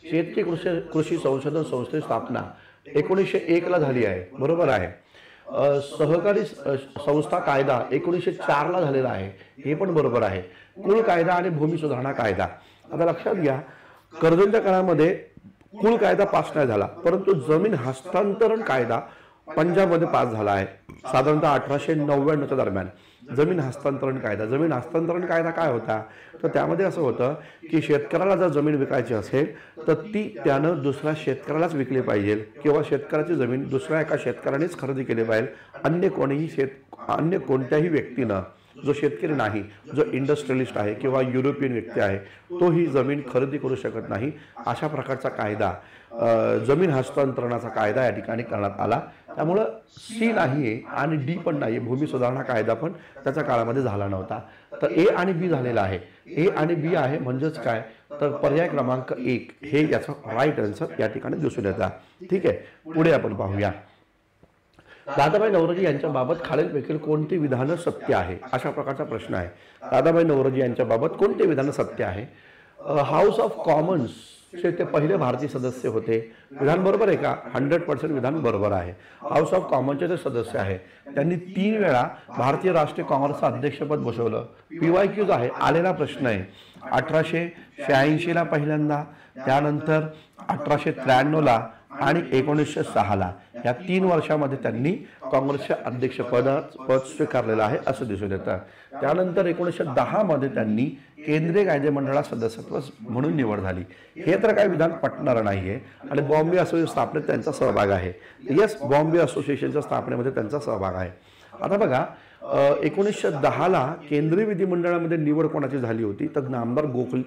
शेतकरी कृषी संशोधन संस्थेची स्थापना 1901ला झाली आहे. बरोबर आहे. सहकारी संस्था कायदा 1904ला झालेला आहे, हे पण बरोबर आहे. कुल कायदा आणि भूमी सुधारणा कायदा, आता लक्षात घ्या, कर्झनच्या काळामध्ये कुल कायदा पास नाही झाला, परंतु जमीन हस्तांतरण कायदा पंजाबमध्ये पास झाला आहे साधारणतः 1899च्या दरम्यान. जमीन हस्तांतरण कायदा काय होता? तर त्यामध्ये असं होतं की शेतकऱ्याला जर जमीन विकायची असेल तर ती त्यानं दुसऱ्या शेतकऱ्यालाच विकली पाहिजे, किंवा शेतकऱ्याची जमीन दुसऱ्या एका शेतकऱ्यानेच खरेदी केली पाहिजे. अन्य कोणत्याही व्यक्तीनं, जो शेतकरी नाही, जो इंडस्ट्रियलिस्ट आहे किंवा युरोपियन व्यक्ती आहे, तो ही जमीन खरेदी करू शकत नाही. अशा प्रकारचा कायदा, जमीन हस्तांतरणाचा कायदा या ठिकाणी करण्यात आला. त्यामुळं सी नाही आहे आणि डी पण नाही, भूमी सुधारणा कायदा पण त्याच्या काळामध्ये झाला नव्हता. तर ए आणि बी झालेला आहे. ए आणि बी आहे म्हणजेच काय, तर पर्याय क्रमांक 1 हे याचं राईट आन्सर या ठिकाणी दिसून येतात. ठीक आहे, पुढे आपण पाहूया. दादाभाई नौरोजी यांच्या बाबत खालीलपैकी कोणती विधानं सत्य आहे अशा प्रकारचा प्रश्न आहे. दादाभाई नौरोजी यांच्या बाबत कोणते विधान सत्य आहे? हाऊस ऑफ कॉमन्स चे ते पहिले भारतीय सदस्य होते. विधान बरोबर आहे का? 100% विधान बरोबर आहे. हाऊस ऑफ कॉमनचे ते सदस्य आहे. त्यांनी 3 वेळा भारतीय राष्ट्रीय काँग्रेसचं अध्यक्षपद भूषवलं. PYQ आहे, आलेला प्रश्न आहे. 1886 ला पहिल्यांदा, त्यानंतर 1893 ला आणि 1906 ला, या 3 वर्षामध्ये त्यांनी काँग्रेसच्या अध्यक्षपद स्वीकारलेलं आहे असं दिसून येतं. त्यानंतर 1910 मध्ये त्यांनी केंद्रीय कायदेमंडळात सदस्यत्व म्हणून निवड झाली. हे तर काही विधान पटणार नाहीये. आणि बॉम्बे असोसिएशन स्थापनेत त्यांचा सहभाग आहे. येस, बॉम्बे असोसिएशनच्या स्थापनेमध्ये त्यांचा सहभाग आहे. आता बघा, 1910 ला केंद्रीय विधिमंडळामध्ये निवड कोणाची झाली होती? तर नामदार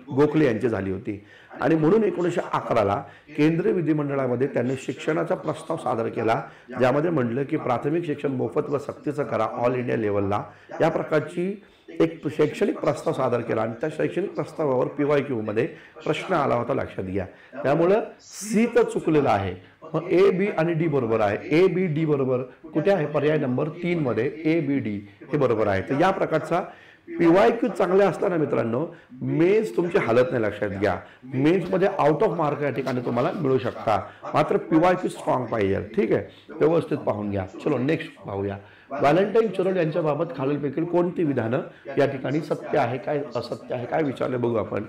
गोखले यांची झाली होती. आणि म्हणून 1911 ला केंद्रीय विधिमंडळामध्ये त्यांनी शिक्षणाचा प्रस्ताव सादर केला, ज्यामध्ये म्हटलं की प्राथमिक शिक्षण मोफत व सक्तीचं करा ऑल इंडिया लेवलला. या प्रकारची एक शैक्षणिक प्रस्ताव सादर केला आणि त्या शैक्षणिक प्रस्तावावर PYQ मध्ये प्रश्न आला होता, लक्षात घ्या. त्यामुळं C तर चुकलेला आहे. मग A, B आणि D बरोबर आहे. A, B, D बरोबर कुठे आहे? पर्याय नंबर 3 मध्ये A, B, D हे बरोबर आहे. तर या प्रकारचा PYQ चांगले असताना मित्रांनो, मेन्स तुमची हालत नाही, लक्षात घ्या. मेन्स मध्ये आउट ऑफ मार्क या ठिकाणी तुम्हाला मिळू शकता. मात्र PYQ स्ट्रॉंग पाहिजे. ठीक आहे, व्यवस्थित पाहून घ्या. चलो नेक्स्ट पाहूया. व्हॅलेंटाईन चुरल यांच्याबाबत खालीलपैकी कोणती विधानं या ठिकाणी सत्य आहे, काय असत्य आहे, काय विचारले बघू आपण.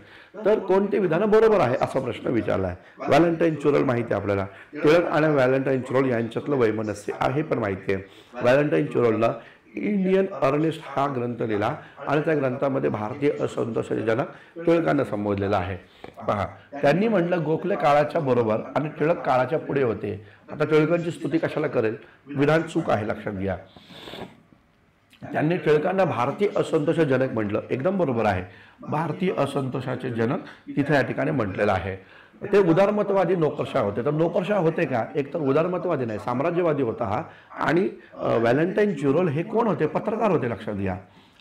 तर कोणती विधानं बरोबर आहे असा प्रश्न विचारला आहे. व्हॅलेंटाईन चुरल माहिती आहे आपल्याला. टिळक आणि व्हॅलेंटाईन चुरल यांच्यातलं वैमनस्य आहे पण माहिती आहे. व्हॅलेंटाईन चुरलला इंडियन अर्नेस्ट हा ग्रंथ लिहिला आणि त्या ग्रंथामध्ये भारतीय असंतोषाचे जनक टिळकांना संबोधलेला आहे. पहा, त्यांनी म्हटलं गोखले काळाच्या बरोबर आणि टिळक काळाच्या पुढे होते. आता टिळकांची स्तुती कशाला करेल? विधान चूक आहे, लक्षात घ्या. त्यांनी टिळकांना भारतीय असंतोष जनक म्हटलं, एकदम बरोबर आहे. भारतीय असंतोषाचे जनक तिथे या ठिकाणी म्हटलेलं आहे. ते उदारमतवादी नोकरशाह होते. तर नोकरशाह होते का? एक तर उदारमतवादी नाही, साम्राज्यवादी होता हा. आणि व्हॅलेंटाईन चुरल हे कोण होते? पत्रकार होते, लक्षात घ्या.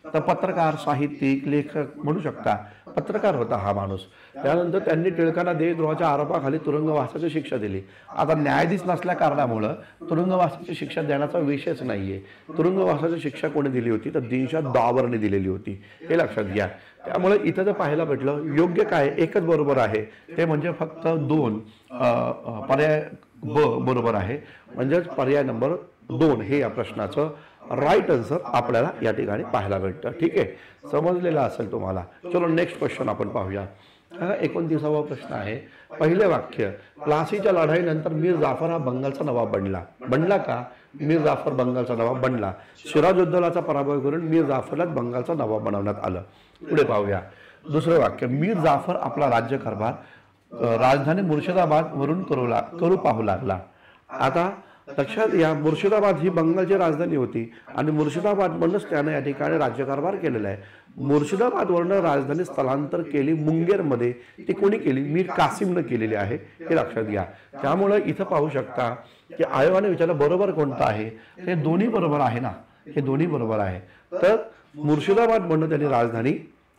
तर पत्रकार, साहित्यिक, लेखक म्हणू शकता, पत्रकार होता हा माणूस. त्यानंतर त्यांनी टिळकांना देशद्रोहाच्या आरोपाखाली तुरुंगवासाची शिक्षा दिली. आता न्यायाधीश नसल्या कारणामुळं तुरुंगवासाची शिक्षा देण्याचा विषयच नाहीये. तुरुंगवासाची शिक्षा कोणी दिली होती? तर दिनशाद दावरने दिलेली होती, हे लक्षात घ्या. त्यामुळे इथं जर पाहायला भेटलं, योग्य काय? एकच बरोबर आहे, ते म्हणजे फक्त 2 पर्याय ब बरोबर आहे. म्हणजेच पर्याय नंबर 2 हे या प्रश्नाचं राईट आन्सर आपल्याला या ठिकाणी पाहायला भेटतं. ठीक आहे, समजलेलं असेल तुम्हाला. चलो नेक्स्ट क्वेश्चन आपण पाहूया. 29वा प्रश्न आहे. पहिले वाक्य, प्लासीच्या लढाईनंतर मीर जाफर हा बंगालचा नवाब बनला. बनला का? मीर जाफर बंगालचा नवाब बनला. सिराजुद्दौलाचा पराभव करून मीर जाफरलाच बंगालचा नवाब बनवण्यात आलं. पुढे पाहूया. दुसरं वाक्य, मीर जाफर आपला राज्यकारभार राजधानी मुर्शिदाबाद वरून करू पाहू लागला. आता लक्षात या, मुर्शिदाबाद ही बंगालची राजधानी होती आणि मुर्शिदाबाद म्हणूनच त्याने या ठिकाणी राज्यकारभार केलेला आहे. मुर्शिदाबादवरून राजधानी स्थलांतर केली मुंगेरमध्ये. ती कोणी केली? मीर कासिमनं केलेली आहे, हे लक्षात घ्या. त्यामुळे इथं पाहू शकता की आयोगाने विचारलं बरोबर कोणतं आहे? हे दोन्ही बरोबर आहे ना, हे दोन्ही बरोबर आहे. तर मुर्शिदाबाद म्हणून त्यांनी राजधानी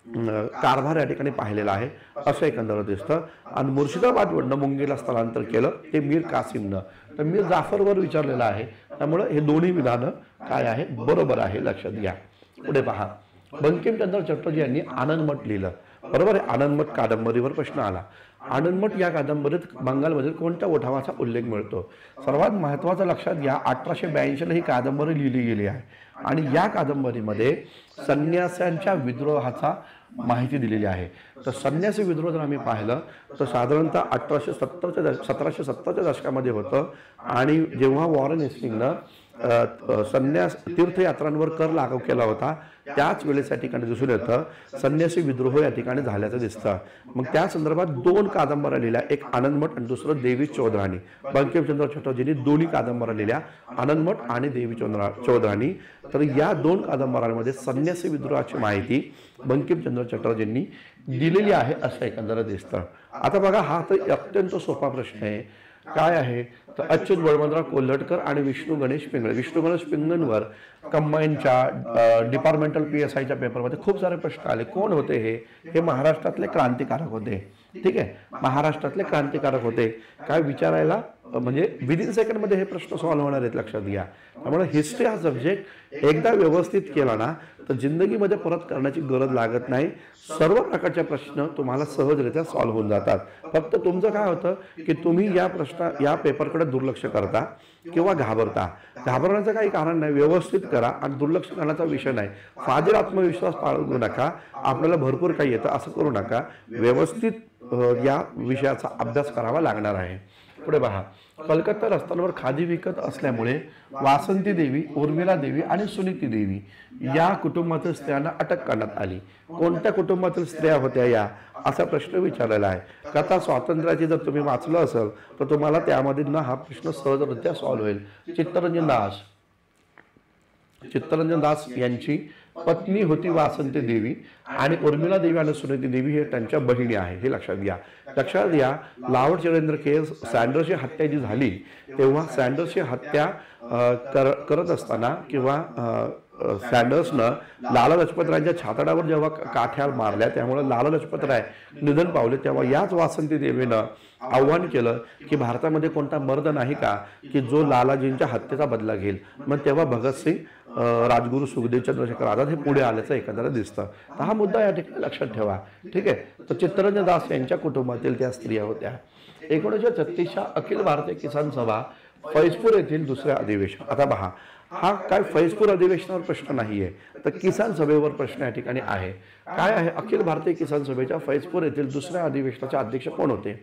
कारभार या ठिकाणी पाहिलेला आहे असं एकंदर दिसतं. आणि मुर्शिदाबादवरनं मुंगेरला स्थलांतर केलं ते मीर कासिमनं. तर मीर जाफरवर विचारलेलं आहे. त्यामुळे हे दोन्ही विधानं काय आहे? बरोबर आहे, लक्षात घ्या. पुढे पहा. बंकिमचंद्र चटर्जी यांनी आनंदमठ लिहिलं. बरोबर आहे. आनंदमठ कादंबरीवर प्रश्न आला. आनंदमठ या कादंबरीत बंगालमधील कोणत्या उठावाचा उल्लेख मिळतो? सर्वात महत्त्वाचं लक्षात घ्या, 1882 ही कादंबरी लिहिली गेली आहे आणि या कादंबरीमध्ये संन्यासांच्या विद्रोहाचा माहिती दिलेली आहे. तर संन्यासी विद्रोह जर आम्ही पाहिलं तर साधारणतः 1770च्या दशकामध्ये होतं. आणि जेव्हा वॉरेन हेस्टिंगनं संन्यास तीर्थयात्रांवर कर लागू केला होता, त्याच वेळेस या ठिकाणी दिसून येतं संन्यासी विद्रोह या ठिकाणी झाल्याचं दिसतं. मग त्या संदर्भात 2 कादंबऱ्या लिहिल्या, एक आनंदमठ आणि दुसरं देवी चौधराणी. बंकिमचंद्र चटर्जींनी दोन्ही कादंबऱ्या लिहिल्या, आनंदमठ आणि देवी चौधराणी. तर या 2 कादंबऱ्यांमध्ये संन्यासी विद्रोहाची माहिती बंकिमचंद्र चटर्जींनी दिलेली आहे असं एकंदर दिसतं. आता बघा, हा तर अत्यंत सोपा प्रश्न आहे. काय आहे? तर अच्युत बळवंतराव कोल्हटकर आणि विष्णू गणेश पिंगळे. विष्णू गणेश पिंगळेंवर कंबाईनच्या डिपार्टमेंटल PSIच्या पेपरमध्ये खूप सारे प्रश्न आले. कोण होते हे? हे महाराष्ट्रातले क्रांतिकारक होते. ठीक आहे, महाराष्ट्रातले क्रांतिकारक होते. काय विचारायला म्हणजे विदिन सेकंडमध्ये हे प्रश्न सॉल्व्ह होणार आहेत, लक्षात घ्या. त्यामुळे हिस्ट्री हा सब्जेक्ट एकदा व्यवस्थित केला ना तर जिंदगीमध्ये परत करण्याची गरज लागत नाही. सर्व प्रकारचे प्रश्न तुम्हाला सहजरित्या सॉल्व्ह होऊन जातात. फक्त तुमचं काय होतं की तुम्ही या पेपरकडे दुर्लक्ष करता किंवा घाबरता. घाबरण्याचं काही कारण नाही, व्यवस्थित करा आणि दुर्लक्ष करण्याचा विषय नाही. फाजील आत्मविश्वास बाळगू नका, आपल्याला भरपूर काही येतं असं करू नका. व्यवस्थित या विषयाचा अभ्यास करावा लागणार आहे. पुढे पहा, कलकत्ता रस्त्यांवर खादी विकत असल्यामुळे वासंती देवी, उर्मिला देवी आणि सुनीती देवी या कुटुंबातील स्त्रियांना अटक करण्यात आली. कोणत्या कुटुंबातील स्त्रिया होत्या या, असा प्रश्न विचारलेला आहे. कथा स्वातंत्र्याची जर तुम्ही वाचलं असेल तर तुम्हाला त्यामध्ये ना हा प्रश्न सहजरित्या सॉल्व्ह होईल. चित्तरंजन दास यांची पत्नी होती वासंती देवी आणि उर्मिला देवी आणि सुनीती देवी हे त्यांच्या बहिणी आहे, हे लक्षात घ्या. लक्षात घ्या, लॉर्ड चंद्र केस सँडर्सची हत्या जी झाली तेव्हा सँडर्सची हत्या करत असताना किंवा सँडर्सनं लाला लजपत रायांच्या छातडावर जेव्हा काठ्या मारल्या त्यामुळे लाला लजपत राय निधन पावले, तेव्हा याच वासंती देवीनं आव्हान केलं की भारतामध्ये कोणता मर्द नाही का की जो लालाजींच्या हत्येचा बदला घेईल. मग तेव्हा भगतसिंग, राजगुरू सुखदेव, चंद्रशेखर आझाद हे पुढे आल्याचं एकंदरीत दिसतं. तर हा मुद्दा या ठिकाणी लक्षात ठेवा. ठीक आहे. तर चित्तरंजन दास यांच्या कुटुंबातील त्या स्त्रिया होत्या. 1936च्या अखिल भारतीय किसान सभा फैजपूर येथील दुसरे अधिवेशन. आता पहा, हा काय फैजपूर अधिवेशनावर प्रश्न नाहीये, तर किसान सभेवर प्रश्न या ठिकाणी आहे. काय आहे, अखिल भारतीय किसान सभेच्या फैजपूर येथील दुसऱ्या अधिवेशनाचे अध्यक्ष कोण होते.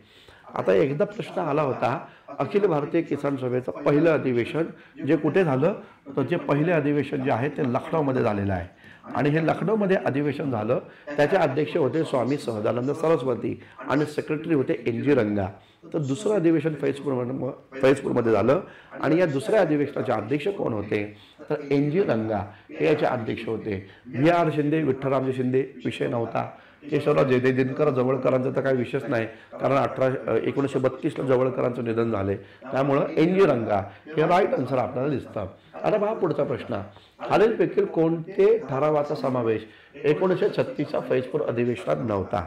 आता एकदा प्रश्न आला होता, अखिल भारतीय किसान सभेचं पहिलं अधिवेशन जे कुठे झालं, तर जे पहिले अधिवेशन जे आहे ते लखनौमध्ये झालेलं आहे. आणि हे लखनौमध्ये अधिवेशन झालं, त्याचे अध्यक्ष होते स्वामी सहजानंद सरस्वती आणि सेक्रेटरी होते NG रंगा. तर दुसरं अधिवेशन फैजपूरमध्ये झालं आणि या दुसऱ्या अधिवेशनाचे अध्यक्ष कोण होते, तर NG रंगा हे याचे अध्यक्ष होते. VR शिंदे, विठ्ठलरामजी शिंदे विषय नव्हता. केशवराव जयदेवकर जवळकरांचा तर काही विषयच नाही, कारण 1932ला जवळकरांचं निधन झाले. त्यामुळं NG रंगा हे राईट आन्सर आपल्याला दिसतं. आता पहा पुढचा प्रश्न, खालीलपैकी कोणते ठरावाचा समावेश 1936च्या फैजपूर अधिवेशनात नव्हता.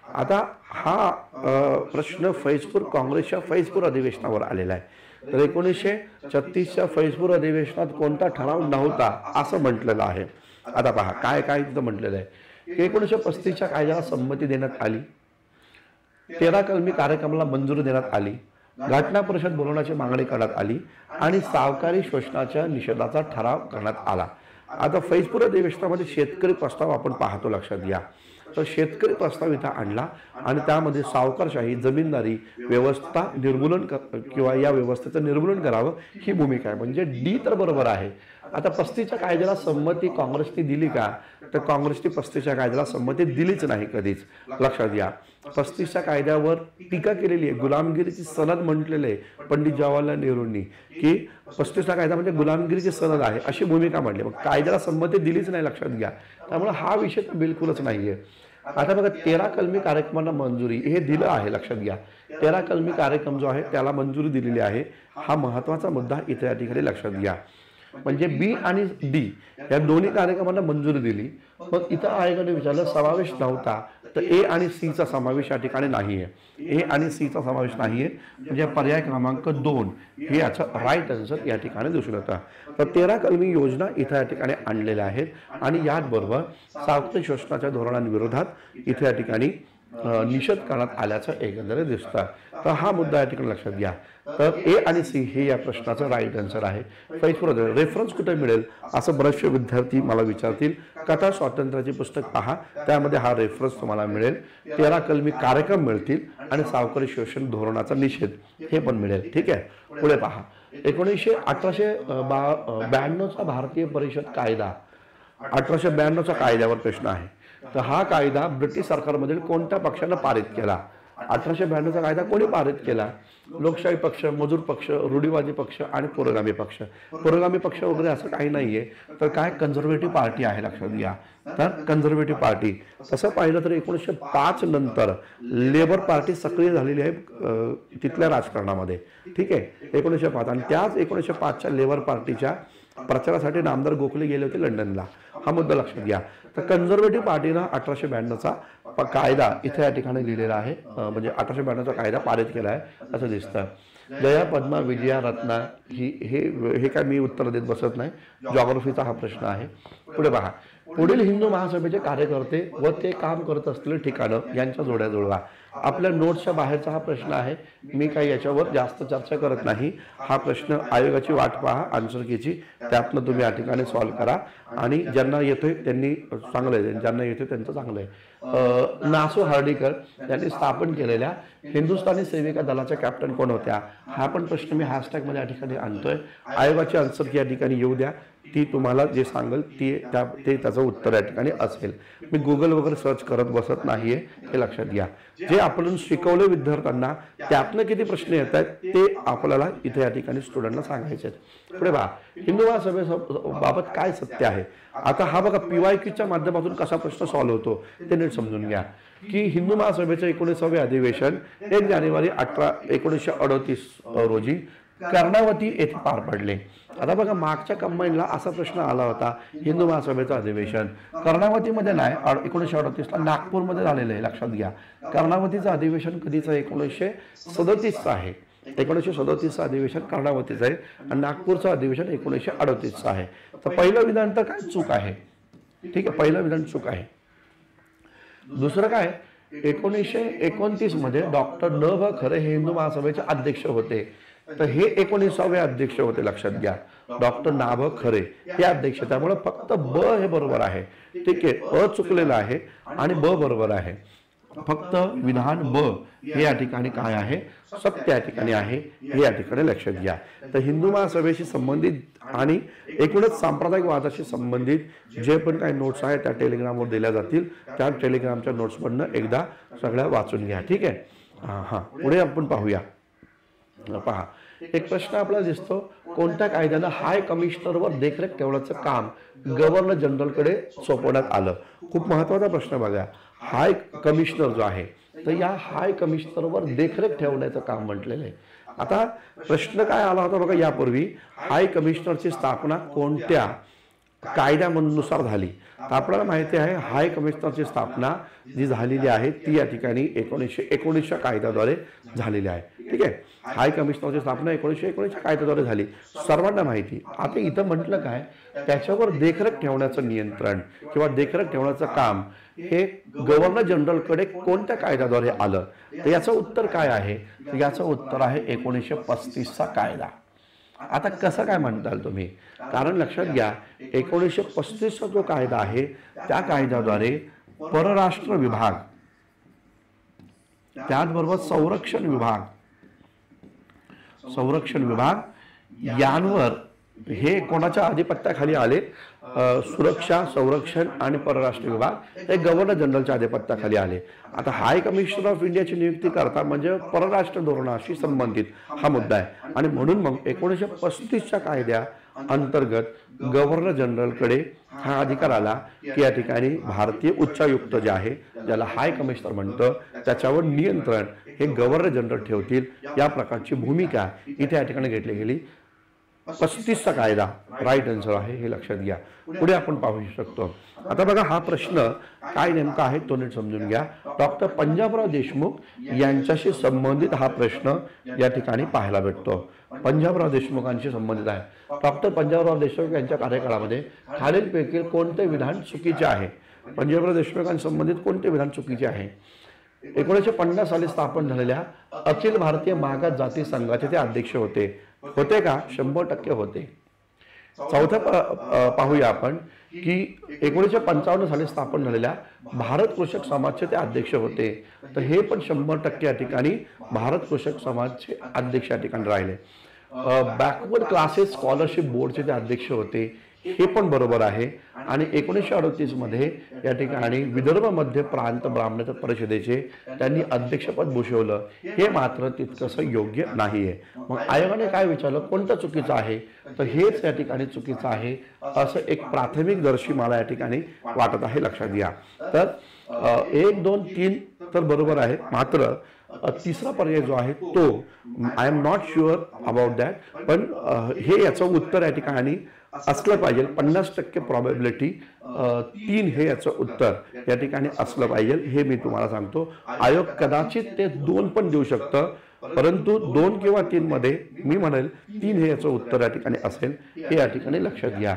आता हा प्रश्न फैजपूर काँग्रेसच्या फैजपूर अधिवेशनावर आलेला आहे. तर 1936च्या फैजपूर अधिवेशनात कोणता ठराव नव्हता असं म्हटलेलं आहे. आता पहा काय काय तिथं म्हटलेलं आहे की 1935च्या कायद्याला संमती देण्यात आली, 13 कलमी कार्यक्रमाला मंजुरी देण्यात आली, घटना परिषद बोलवण्याची मागणी करण्यात आली आणि सावकारी शोषणाच्या निषेधाचा ठराव करण्यात आला. आता फैजपूर अधिवेशनामध्ये शेतकरी प्रस्ताव आपण पाहतो, लक्षात घ्या. तर शेतकरी प्रस्ताव इथं आणला आणि त्यामध्ये सावकारशाही, जमीनदारी व्यवस्था निर्मूलन किंवा या व्यवस्थेचं निर्मूलन करावं ही भूमिका आहे. म्हणजे डी तर बरोबर आहे. आता 35च्या कायद्याला संमती काँग्रेसने दिली का, तर काँग्रेसने 35च्या कायद्याला संमती दिलीच नाही कधीच, लक्षात घ्या. 35च्या कायद्यावर टीका केलेली आहे, गुलामगिरीची सनद म्हटलेलं आहे पंडित जवाहरलाल नेहरूंनी की 35चा कायदा म्हणजे गुलामगिरीची सनद आहे अशी भूमिका मांडली. मग कायद्याला संमती दिलीच नाही, लक्षात घ्या. त्यामुळे हा विषय तर बिलकुलच नाहीये. आता बघा, 13 कलमी कार्यक्रमांना मंजुरी हे दिलं आहे, लक्षात घ्या. 13 कलमी कार्यक्रम जो आहे त्याला मंजुरी दिलेली आहे. हा महत्वाचा मुद्दा इथे या ठिकाणी लक्षात घ्या. म्हणजे B आणि D या दोन्ही कार्यक्रमांना मंजुरी दिली. मग इथं आयोगाने विचारलं समावेश नव्हता, तर A आणि C चा समावेश या ठिकाणी नाहीये. A आणि C चा समावेश नाहीये, म्हणजे पर्याय क्रमांक 2 हे याचं राईट आन्सर या ठिकाणी दिसून येतं. तर 13 कलमी योजना इथं या ठिकाणी आणलेल्या आहेत आणि याचबरोबर सावकारी शोषणाच्या धोरणांविरोधात इथे या ठिकाणी निषेध करण्यात आल्याचं एकंदरीत दिसतं. तर हा मुद्दा या ठिकाणी लक्षात घ्या. तर A आणि C हे या प्रश्नाचं राईट आन्सर आहे. फैजपूर रेफरन्स कुठे मिळेल असं बरेचसे विद्यार्थी मला विचारतील. कथा स्वातंत्र्याचे पुस्तक पहा, त्यामध्ये हा रेफरन्स तुम्हाला मिळेल. 13 कलमी कार्यक्रम मिळतील आणि सावकारी शोषण धोरणाचा निषेध हे पण मिळेल. ठीक आहे. पुढे पहा, 1892चा भारतीय परिषद कायदा, 1892च्या कायद्यावर प्रश्न आहे. तर हा कायदा ब्रिटिश सरकारमधील कोणत्या पक्षानं पारित केला. 1892चा कायदा कोणी पारित केला. लोकशाही पक्ष, मजूर पक्ष, रूढीवादी पक्ष आणि पुरोगामी पक्ष. पुरोगामी पक्ष वगैरे असं काही नाहीये, तर काय कन्झर्वेटिव्ह पार्टी आहे, लक्षात घ्या. तर कन्झर्वेटिव्ह पार्टी तसं पाहिलं तर 1905 नंतर लेबर पार्टी सक्रिय झालेली आहे तिथल्या राजकारणामध्ये. ठीक आहे, 1905. आणि त्याच 1905च्या लेबर पार्टीच्या प्रचारासाठी नामदार गोखले गेले होते लंडनला. हा मुद्दा लक्षात घ्या. तर कन्झर्वेटिव्ह पार्टीनं 1892चा कायदा इथे या ठिकाणी लिहिलेला आहे, म्हणजे 1892चा कायदा पारित केला आहे असं दिसतं. जया पद्मा विजया रत्ना हे काय मी उत्तर देत बसत नाही, जॉग्रफीचा हा प्रश्न आहे. पुढे पहा, पुढील हिंदू महासभेचे कार्यकर्ते व ते काम करत असलेले ठिकाणं यांच्या जोड्या जुळवा. आपल्या नोट्सच्या बाहेरचा हा प्रश्न आहे, मी काही याच्यावर जास्त चर्चा करत नाही. हा प्रश्न आयोगाची वाट पहा आन्सर कीची, त्यातनं तुम्ही या ठिकाणी सॉल्व्ह करा आणि ज्यांना येतोय त्यांनी चांगलं आहे, ज्यांना येतोय त्यांचं चांगलं आहे. नासू हर्डीकर यांनी स्थापन केलेल्या हिंदुस्थानी सेविका दलाच्या कॅप्टन कोण होत्या, हा पण प्रश्न मी हॅशटॅगमध्ये या ठिकाणी आणतोय. आयोगाची आन्सर की या ठिकाणी येऊ द्या, ती तुम्हाला जे सांगेल ते त्याचं उत्तर या ठिकाणी असेल. मी गुगल वगैरे सर्च करत बसत नाहीये, हे लक्षात घ्या. जे आपण शिकवले विद्यार्थ्यांना त्यातनं किती प्रश्न येत आहेत ते आपल्याला इथे या ठिकाणी स्टुडंटला सांगायचे आहेत. पुढे पहा, हिंदू महासभेबाबत काय सत्य आहे. आता हा बघा PYQच्या माध्यमातून कसा प्रश्न सॉल्व्ह होतो ते नीट समजून घ्या की हिंदू महासभेचे 19वे अधिवेशन 1 जानेवारी 1938 रोजी कर्णावती येथे पार पडले. आता बघा मागच्या कंबाईनला असा प्रश्न आला होता, हिंदू महासभेचं अधिवेशन कर्णावतीमध्ये नाही, 1938ला नागपूरमध्ये झालेलं आहे. लक्षात घ्या, कर्णावतीचं अधिवेशन कधीचं 1937चं आहे. 1937चं अधिवेशन कर्णावतीचं आहे आणि नागपूरचं अधिवेशन 1938चं आहे. तर पहिलं विधान तर काय चूक आहे, ठीक आहे, पहिलं विधान चूक आहे. दुसरं काय, 1929 मध्ये डॉक्टर न.भ. खरे हे हिंदू महासभेचे अध्यक्ष होते. तर हे 19वे अध्यक्ष होते. लक्षात घ्या, डॉक्टर ना.भ. खरे हे अध्यक्ष, त्यामुळे फक्त ब हे बरोबर आहे. ठीक आहे, अ चुकलेलं आहे आणि ब बरोबर आहे. फक्त विधान ब हे या ठिकाणी काय आहे, सत्य या ठिकाणी आहे, हे या ठिकाणी लक्षात घ्या. तर हिंदू महासभेशी संबंधित आणि एकूणच सांप्रदायिक वादाशी संबंधित जे पण काही नोट्स आहेत त्या टेलिग्रामवर दिल्या जातील. त्या टेलिग्रामच्या नोट्समधनं एकदा सगळ्या वाचून घ्या. ठीक आहे. हां, पुढे आपण पाहूया. पहा, एक प्रश्न आपल्याला दिसतो, कोणत्या कायद्यानं हाय कमिशनरवर देखरेख ठेवण्याचं काम गव्हर्नर जनरलकडे सोपवण्यात आलं. खूप महत्वाचा प्रश्न बघा, हाय कमिशनर जो आहे तर या हाय कमिशनरवर देखरेख ठेवण्याचं काम म्हटलेलं आहे. आता प्रश्न काय आला होता बघा यापूर्वी, हाय कमिशनरची स्थापना कोणत्या कायद्यानुसार झाली. तर आपल्याला माहिती आहे हाय कमिशनरची स्थापना जी झालेली आहे ती या ठिकाणी 1919च्या कायद्याद्वारे झालेली आहे. ठीक आहे, हाय कमिशनरची स्थापना 1919च्या कायद्याद्वारे झाली, सर्वांना माहिती. आता इथं म्हटलं काय, त्याच्यावर देखरेख ठेवण्याचं नियंत्रण किंवा देखरेख ठेवण्याचं काम हे गव्हर्नर जनरलकडे कोणत्या कायद्याद्वारे आलं. तर याचं उत्तर काय आहे, तर याचं उत्तर आहे 1935चा कायदा. आता कसं काय म्हणताल तुम्ही, कारण लक्षात घ्या 1935चा जो कायदा आहे त्या कायद्याद्वारे परराष्ट्र विभाग, त्याचबरोबर संरक्षण विभाग यांवर हे कोणाच्या अधिपत्याखाली आले, सुरक्षा, संरक्षण आणि परराष्ट्र विभाग हे गव्हर्नर जनरलच्या अधिपत्याखाली आले. आता हाय कमिशनर ऑफ इंडियाची नियुक्ती करता म्हणजे परराष्ट्र धोरणाशी संबंधित हा मुद्दा आहे आणि म्हणून मग 1935च्या कायद्या अंतर्गत गव्हर्नर जनरलकडे हा अधिकार आला की या ठिकाणी भारतीय उच्चायुक्त जे आहे ज्याला हाय कमिशनर म्हणतं त्याच्यावर नियंत्रण हे गव्हर्नर जनरल ठेवतील. या प्रकारची भूमिका इथे या ठिकाणी घेतली गेली. 35चा कायदा राईट आन्सर आहे, हे लक्षात घ्या. पुढे आपण पाहू शकतो. आता बघा हा प्रश्न काय नेमका आहे तो नीट समजून घ्या. डॉक्टर पंजाबराव देशमुख यांच्याशी संबंधित हा प्रश्न या ठिकाणी पाहायला भेटतो. पंजाबराव देशमुखांशी संबंधित आहे. डॉक्टर पंजाबराव देशमुख यांच्या कार्यकाळामध्ये खालीलपैकी कोणते विधान चुकीचे आहे. पंजाबराव देशमुखांशी संबंधित कोणते विधान चुकीचे आहे. 1950 साली स्थापन झालेल्या अखिल भारतीय मागास जाती संघाचे ते अध्यक्ष होते. होते का? 100% होते. चौथं पाहूया आपण की 1955 साली स्थापन झालेल्या भारत कृषक समाजचे ते अध्यक्ष होते. तर हे पण 100% या ठिकाणी भारत कृषक समाजचे अध्यक्ष या ठिकाणी राहिले. बॅकवर्ड क्लासेस स्कॉलरशिप बोर्डचे ते अध्यक्ष होते, हे पण बरोबर आहे. आणि 1938 मध्ये या ठिकाणी विदर्भ मध्य प्रांत ब्राह्मण परिषदेचे त्यांनी अध्यक्षपद भूषवलं, हे मात्र तितकंसं योग्य नाहीये. मग आयोगाने काय विचारलं, कोणतं चुकीचं आहे, तर हेच या ठिकाणी चुकीचं आहे असं एक प्राथमिक दर्शी मला या ठिकाणी वाटत आहे. लक्षात घ्या. तर 1, 2, 3 तर बरोबर आहे, मात्र तिसरा पर्याय जो आहे तो I am not sure about that, पण हे याचं उत्तर या ठिकाणी असलं पाहिजे. 50% प्रॉबॅबिलिटी 3 हे याचं उत्तर या ठिकाणी असलं पाहिजे, हे मी तुम्हाला सांगतो. आयोग कदाचित ते 2 पण देऊ शकतं, परंतु 2 किंवा 3 मध्ये मी म्हणेल 3 हे याचं उत्तर या ठिकाणी असेल, हे या ठिकाणी लक्षात घ्या.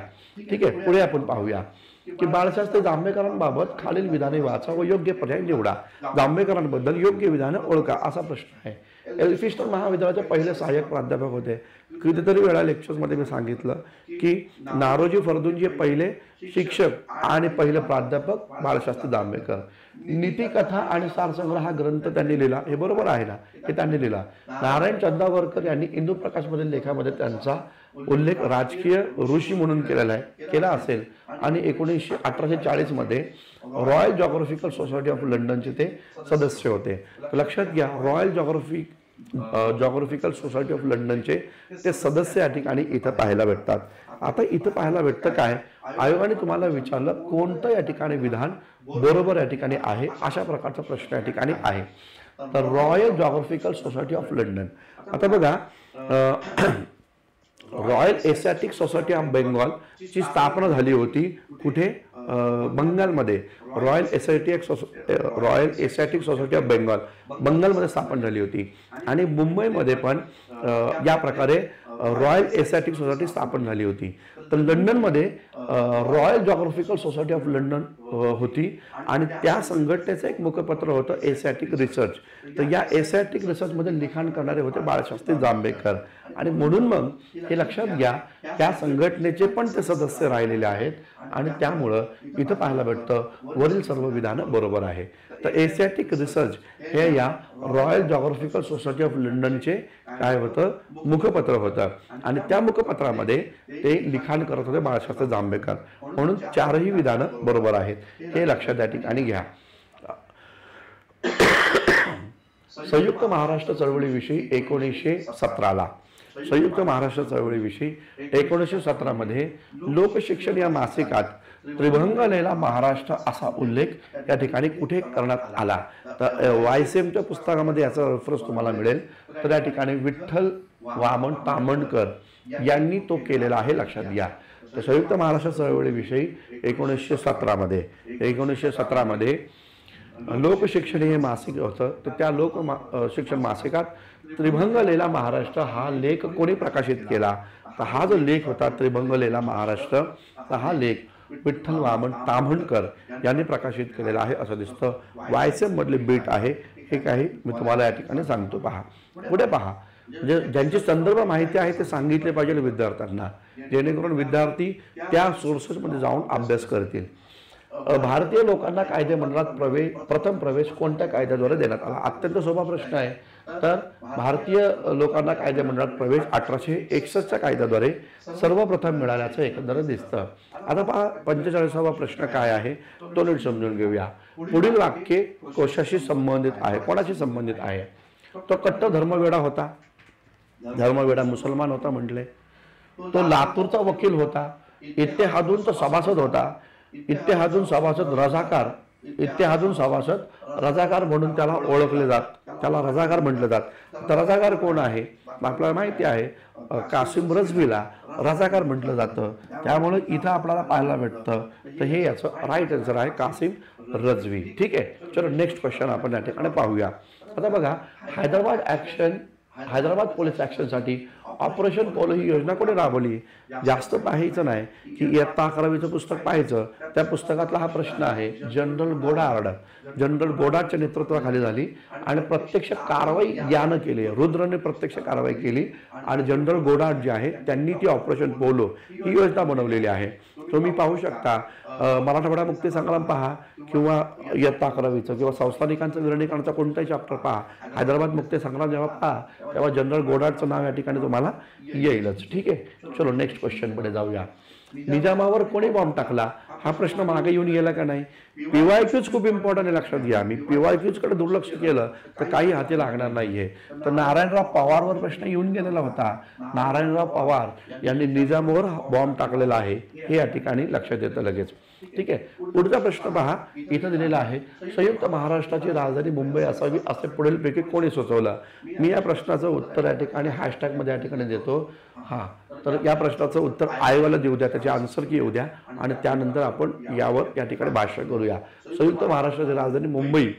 ठीक आहे, पुढे आपण पाहूया की बाळशास्त्री जांभेकरांबाबत खालील विधाने वाचा व योग्य पर्याय निवडा. जांभेकरांबद्दल योग्य विधानं ओळखा असा प्रश्न आहे. एल्फिस्टन महाविद्यालयाचे पहिले सहाय्यक प्राध्यापक होते. कितीतरी वेळा लेक्चर्समध्ये मी सांगितलं की नारोजी फर्दुंजी पहिले शिक्षक आणि पहिले प्राध्यापक बाळशास्त्री जांभेकर. नीतिकथा आणि सारसंग्रह हा ग्रंथ त्यांनी लिहिला, हे बरोबर आहे ना, हे त्यांनी लिहिला. नारायण चंदावरकर यांनी इंदू प्रकाशमधील लेखामध्ये त्यांचा उल्लेख राजकीय ऋषी म्हणून केला असेल आणि 1840 मध्ये रॉयल जॉग्राफिकल सोसायटी ऑफ लंडनचे ते सदस्य होते. लक्षात घ्या, रॉयल जॉग्राफिकल सोसायटी ऑफ लंडनचे ते सदस्य या ठिकाणी इथं पाहायला भेटतात. आता इथं पाहायला भेटतं काय, आयोगाने तुम्हाला विचारलं कोणतं या ठिकाणी विधान बरोबर या ठिकाणी आहे, अशा प्रकारचा प्रश्न या ठिकाणी आहे. तर royal geographical society of London. आता बघा, royal Asiatic society of Bengal ची स्थापना झाली होती कुठे, बंगालमध्ये. Royal Asiatic society of Bengal बंगालमध्ये स्थापन झाली होती. आणि मुंबईमध्ये पण या प्रकारे रॉयल एशियाटिक सोसायटी स्थापन झाली होती. तर लंडनमध्ये royal geographical society of London होती आणि त्या संघटनेचं एक मुखपत्र होतं एशियाटिक रिसर्च. तर या एशियाटिक रिसर्चमध्ये लिखाण करणारे होते बाळशास्त्री जांभेकर. आणि म्हणून मग हे लक्षात घ्या, त्या संघटनेचे पण ते सदस्य राहिलेले आहेत आणि त्यामुळं इथं पाहायला भेटतं वरील सर्व विधानं बरोबर आहे. तर एशियाटिक रिसर्च हे या रॉयल जॉग्राफिकल सोसायटी ऑफ लंडनचे काय होतं, मुखपत्र होतं आणि त्या मुखपत्रामध्ये ते लिखाण करत होते बाळशास्त्री जांभेकर. म्हणून 4ही विधानं बरोबर आहेत, हे लक्षात या ठिकाणी घ्या. संयुक्त महाराष्ट्र चळवळीविषयी 1917ला संयुक्त महाराष्ट्र चळवळीविषयी 1917 मध्ये लोकशिक्षण या मासिकात त्रिभंग लैला महाराष्ट्र असा उल्लेख या ठिकाणी कुठे करण्यात आला. तर वायसेमच्या पुस्तकामध्ये याचा रेफरन्स तुम्हाला मिळेल. तर या ठिकाणी विठ्ठल वामन तामणकर यांनी तो केलेला आहे, लक्षात घ्या. तर संयुक्त महाराष्ट्र चळवळीविषयी 1917 मध्ये लोकशिक्षण हे मासिक होतं. तर त्या शिक्षण मासिकात त्रिभंग लैला महाराष्ट्र हा लेख कोणी प्रकाशित केला. तर हा जो लेख होता त्रिभंग लैला महाराष्ट्र, तर हा लेख विठ्ठल वामन ताम्हणकर यांनी प्रकाशित केलेला आहे असं दिसतं. वायसेम मधले बीट आहे, हे काही मी तुम्हाला या ठिकाणी सांगतो. पहा, पुढे पहा, म्हणजे ज्यांची संदर्भ माहिती आहे ते सांगितले पाहिजे विद्यार्थ्यांना, जेणेकरून विद्यार्थी त्या सोर्सेसमध्ये जाऊन अभ्यास करतील. भारतीय लोकांना कायदेमंडळात प्रथम प्रवेश कोणत्या कायद्याद्वारे देण्यात आला. अत्यंत सोपा प्रश्न आहे. तर भारतीय लोकांना कायदेमंडळात प्रवेश 1861च्या कायद्याद्वारे सर्वप्रथम मिळाल्याचं एकंदर दिसतं. आता पहा, 45वा प्रश्न काय आहे तो नीट समजून घेऊया. पुढील वाक्य कोशाशी संबंधित आहे, कोणाशी संबंधित आहे. तो कट्टर धर्मवेडा होता, धर्मवेडा मुसलमान होता म्हटले. तो लातूरचा वकील होता. इत्तेहादून तो सभासद होता. इत्तेहादून सभासद रजाकार म्हणून त्याला ओळखले जात, त्याला रजाकार म्हटलं जात. तर रजाकार कोण आहे आपल्याला माहिती आहे, कासिम रजवीला रजाकार म्हटलं जातं. त्यामुळे इथं आपल्याला पाहायला भेटतं. तर हे याचं राईट आन्सर आहे कासिम रजवी. ठीक आहे, चलो नेक्स्ट क्वेश्चन आपण या ठिकाणी पाहूया. आता बघा, हैदराबाद पोलीस ॲक्शनसाठी ऑपरेशन पोलो ही योजना कोणी राबवली. जास्त पाहायचं नाही की इयत्ता 11वीचं पुस्तक पाहायचं. त्या पुस्तकातला हा प्रश्न आहे. जनरल गोडार्डच्या नेतृत्वाखाली झाली आणि प्रत्यक्ष कारवाई यानं केली. रुद्रने प्रत्यक्ष कारवाई केली आणि जनरल गोडार्ड जे आहे त्यांनी ती ऑपरेशन पोलो ही योजना बनवलेली आहे. तुम्ही पाहू शकता, मराठवाडा मुक्ती संग्राम पहा किंवा इयत्ता 11वीचं किंवा संस्थानिकांचं विलीनीकरणाचा कोणताही चॅप्टर पहा, हैदराबाद मुक्ती संग्राम जेव्हा पहा तेव्हा जनरल गोडार्डचं नाव या ठिकाणी तुम्हाला येईलच. ठीक आहे, चलो नेक्स्ट क्वेश्चन कडे जाऊया. निजामावर कोणी बॉम्ब टाकला हा प्रश्न मागे येऊन गेला का नाही. PYQच खूप इम्पॉर्टंट आहे, लक्षात घ्या. मी PYQच कडे दुर्लक्ष केलं तर काही हाती लागणार नाहीये. तर नारायणराव पवारवर प्रश्न येऊन गेलेला होता. नारायणराव पवार यांनी निजामावर बॉम्ब टाकलेला आहे, हे या ठिकाणी लक्षात येतं लगेच. ठीक आहे, पुढचा प्रश्न पहा, इथं दिलेला आहे. संयुक्त महाराष्ट्राची राजधानी मुंबई असावी असे पुढीलपैकी कोणी सुचवलं. मी या प्रश्नाचं उत्तर या ठिकाणी हॅशटॅग मध्ये या ठिकाणी देतो. हा, तर या प्रश्नाचं उत्तर आयोगाला देऊ द्या, त्याची आन्सर की येऊ द्या आणि त्यानंतर आपण यावर या ठिकाणी भाष्य करूया. संयुक्त महाराष्ट्राची राजधानी मुंबई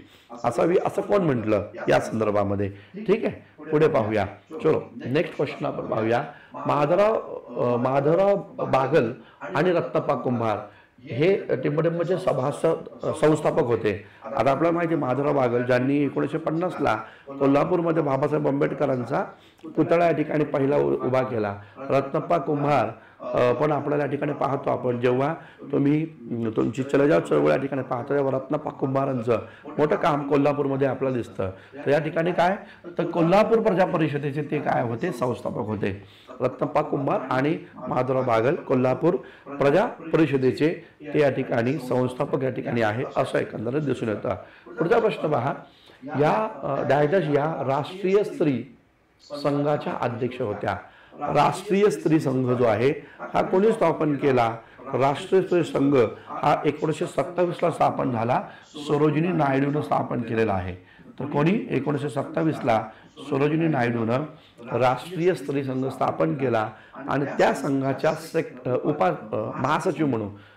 असावी असं कोण म्हटलं या संदर्भामध्ये. ठीक आहे, पुढे पाहूया. चलो नेक्स्ट क्वेश्चन आपण पाहूया. माधवराव बागल आणि रत्नप्पा कुंभार हे टिंबटिंबचे संस्थापक होते. आता आपल्याला माहिती माधवराव बागल ज्यांनी 1950ला कोल्हापूरमध्ये बाबासाहेब आंबेडकरांचा पुतळा या ठिकाणी पहिला उभा केला. रत्नप्पा कुंभार पण आपल्याला या ठिकाणी पाहतो आपण, जेव्हा तुमची चलेजाव चळवळ या ठिकाणी पाहतो तेव्हा रत्नप्पा कुंभारांचं मोठं काम कोल्हापूरमध्ये आपल्याला दिसतं. तर या ठिकाणी काय तर कोल्हापूर प्रजा परिषदेचे ते काय होते संस्थापक होते. रत्नप्पा कुंभार आणि माधवराव बागल कोल्हापूर प्रजा परिषदेचे ते या ठिकाणी संस्थापक या ठिकाणी आहे असं एकंदरीत दिसून येतं. पुढचा प्रश्न पहा. या राष्ट्रीय स्त्री संघाच्या अध्यक्ष होत्या. राष्ट्रीय स्त्री संघ जो आहे हा कोणी स्थापन केला. राष्ट्रीय स्त्री संघ हा 1927ला स्थापन झाला. सरोजिनी नायडूने स्थापन केलेला आहे. तर कोणी 1927ला सरोजिनी नायडूनं राष्ट्रीय स्त्री संघ स्थापन केला आणि त्या संघाच्या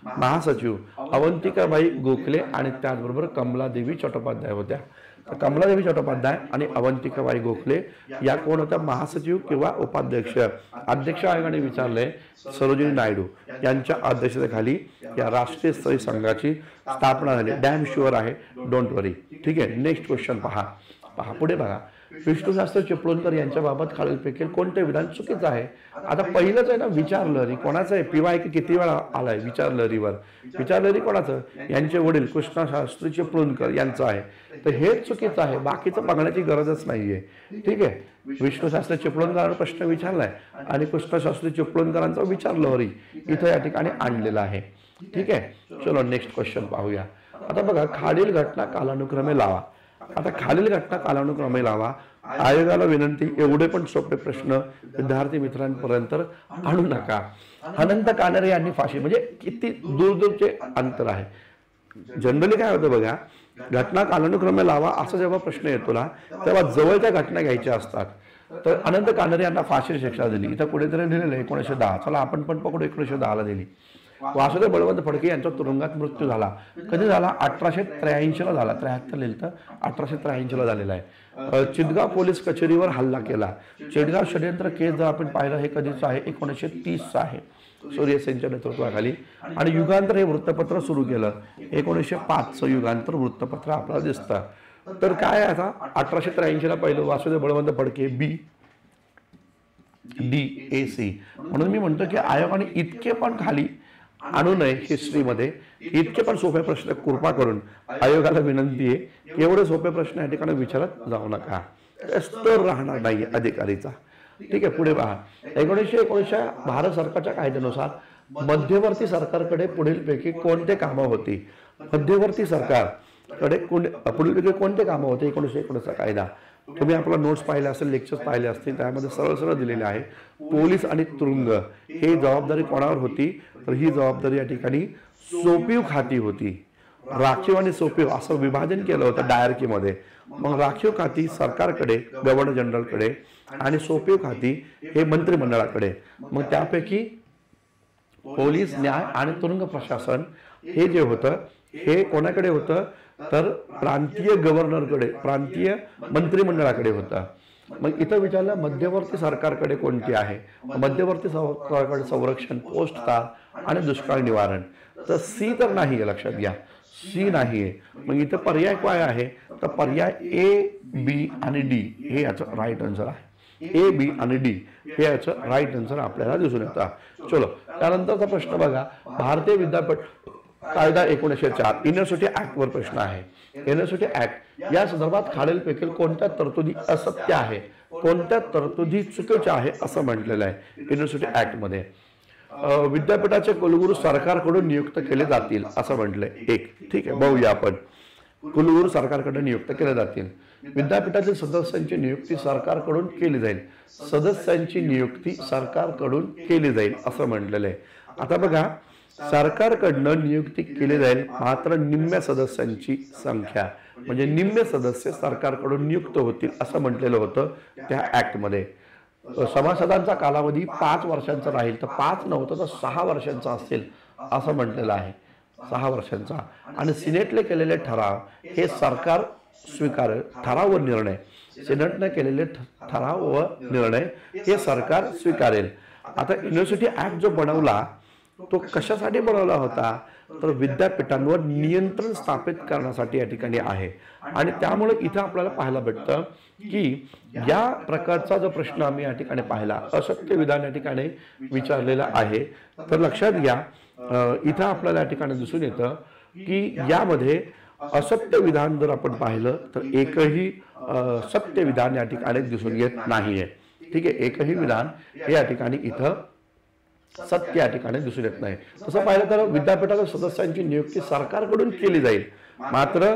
महासचिव अवंतिकाबाई गोखले आणि त्याचबरोबर कमलादेवी चट्टोपाध्याय होत्या. तर कमलादेवी चट्टोपाध्याय आणि अवंतिकाबाई गोखले या कोण होत्या महासचिव किंवा उपाध्यक्ष. अध्यक्ष आयोगाने विचारले सरोजिनी नायडू यांच्या अध्यक्षतेखाली या राष्ट्रीय स्त्री संघाची स्थापना झाली. डॅम शुअर आहे, डोंट वरी. ठीक आहे. नेक्स्ट क्वेश्चन पहा पुढे बघा. विष्णुशास्त्री चिपळूणकर यांच्याबाबत खालीलपैकी कोणते विधान चुकीचं आहे. आता पहिलंच आहे ना विचार लहरी कोणाचं आहे. PY किती वेळा आलाय विचार लहरीवर. विचार लहरी कोणाचं यांचे वडील कृष्णशास्त्री चिपळूणकर यांचं आहे. तर हेच चुकीचं आहे, बाकीचं बघण्याची गरजच नाहीये. ठीक आहे. विष्णुशास्त्री चिपळूणकरांना प्रश्न विचारलाय आणि कृष्णशास्त्री चिपळूणकरांचा विचार लहरी इथं या ठिकाणी आणलेला आहे. ठीक आहे. चलो नेक्स्ट क्वेश्चन पाहूया. आता बघा खालील घटना कालानुक्रमे लावा. आता खालील घटना कालानुक्रमे लावा. आयोगाला विनंती एवढे पण सोपे प्रश्न विद्यार्थी मित्रांपर्यंत आणू नका. अनंत कानडे यांनी फाशी म्हणजे किती दूरचे अंतर आहे. जनरली काय होतं बघा, घटना कालानुक्रमे लावा असा जेव्हा प्रश्न येतो ना तेव्हा जवळच्या घटना घ्यायच्या असतात. तर अनंत कानडे यांना फाशी शिक्षा दिली. इथं कुठेतरी लिहिलेलं 1910. चला आपण पण पकडू 1910ला दिली. वासुदेव बळवंत फडके यांचा तुरुंगात मृत्यू झाला. कधी झाला 1883ला झाला. 73 लिहिलं तर 1883ला झालेला आहे. चितगाव पोलीस कचेरीवर हल्ला केला. चितगाव षडयंत्र केस जर आपण पाहिलं हे कधीच आहे 1930चा आहे सूर्यसेनच्या नेतृत्वाखाली. आणि युगांतर हे वृत्तपत्र सुरू केलं 1905चं युगांतर वृत्तपत्र आपल्याला दिसतं. तर काय आता 1883ला पहिलं वासुदेव बळवंत फडके BDAC. म्हणून मी म्हणतो की आयोगाने इतके पण खाली आणू नये हिस्ट्रीमध्ये. इतके पण सोपे प्रश्न कृपा करून आयोगाला विनंती आहे की एवढे सोपे प्रश्न या ठिकाणी विचारत जाऊ नका. स्तर राहणार नाही अधिकारीचा. ठीक आहे. पुढे पहा. 1919 भारत सरकारच्या कायद्यानुसार मध्यवर्ती सरकारकडे पुढीलपैकी कोणते कामं होती. मध्यवर्ती सरकारकडे पुढीलपैकी कोणते कामं होते. 1919चा कायदा तुम्ही आपला नोट्स पाहिले असेल, लेक्चर्स पाहिले असतील, त्यामध्ये सरळ सरळ दिलेले आहे. पोलीस आणि तुरुंग हे जबाबदारी कोणावर होती तर ही जबाबदारी या ठिकाणी सोपीव खाती होती. राखीव आणि सोपीव असं विभाजन केलं होतं डायरकीमध्ये. मग राखीव खाती सरकारकडे गव्हर्नर जनरलकडे आणि सोपीव खाती हे मंत्रिमंडळाकडे. मग त्यापैकी पोलीस, न्याय आणि तुरुंग प्रशासन हे जे होतं हे कोणाकडे होतं तर प्रांतीय गव्हर्नरकडे, प्रांतीय मंत्रिमंडळाकडे होतं. मग इथं विचारलं मध्यवर्ती सरकारकडे कोणती आहे. मध्यवर्ती सरकारकडे संरक्षण, पोस्टतार आणि दुष्काळ निवारण. तर C तर नाही आहे, लक्षात घ्या C नाही आहे. मग इथं पर्याय काय आहे तर पर्याय A, B आणि D हे याचं राईट आन्सर आहे. A, B आणि D हे याचं राईट आन्सर आपल्याला दिसून येतं. चलो त्यानंतरचा प्रश्न बघा. भारतीय विद्यापीठ कायदा 1904 युनिव्हर्सिटी ऍक्ट वर प्रश्न आहे. युनिव्हर्सिटी ऍक्ट या संदर्भात खालीलपैकी कोणत्या तरतुदी असत्य आहे, कोणत्या तरतुदी चुकीच्या आहे असं म्हटलेलं आहे युनिव्हर्सिटी ऍक्ट मध्ये. विद्यापीठाचे कुलगुरू सरकारकडून नियुक्त केले जातील असं म्हटलंय. एक ठीक आहे बघूया आपण. कुलगुरू सरकारकडून नियुक्त केले जातील. विद्यापीठातील सदस्यांची नियुक्ती सरकारकडून केली जाईल. सदस्यांची नियुक्ती सरकारकडून केली जाईल असं म्हटलेलं आहे. आता बघा सरकारकडनं नियुक्ती केली जाईल मात्र निम्म्या सदस्यांची संख्या म्हणजे निम्मे सदस्य सरकारकडून नियुक्त होतील असं म्हटलेलं होतं त्या ऍक्टमध्ये. सभासदांचा कालावधी 5 वर्षांचा राहील तर 5 नव्हतं तर 6 वर्षांचा असेल असं म्हटलेलं आहे. 6 वर्षांचा. आणि सिनेटले केलेले ठराव हे सरकार स्वीकारेल ठराव व निर्णय, सिनेटने केलेले ठराव व निर्णय हे सरकार स्वीकारेल. आता युनिव्हर्सिटी ऍक्ट जो बनवला तो कशासाठी बनवला होता, तर विद्यापीठांवर नियंत्रण स्थापित करण्यासाठी या ठिकाणी आहे. आणि त्यामुळे इथं आपल्याला पाहायला भेटतं की या प्रकारचा जो प्रश्न आम्ही या ठिकाणी पाहिला, असत्य विधान या ठिकाणी विचारलेलं आहे. तर लक्षात घ्या, इथं आपल्याला या ठिकाणी दिसून येतं की यामध्ये असत्य विधान जर आपण पाहिलं तर एकही सत्य विधान या ठिकाणी दिसून येत नाहीये. ठीक आहे, एकही विधान हे या ठिकाणी इथं सत्य या ठिकाणी दिसून येत नाही. तसं पाहिलं तर विद्यापीठाच्या सदस्यांची नियुक्ती सरकारकडून केली जाईल, मात्र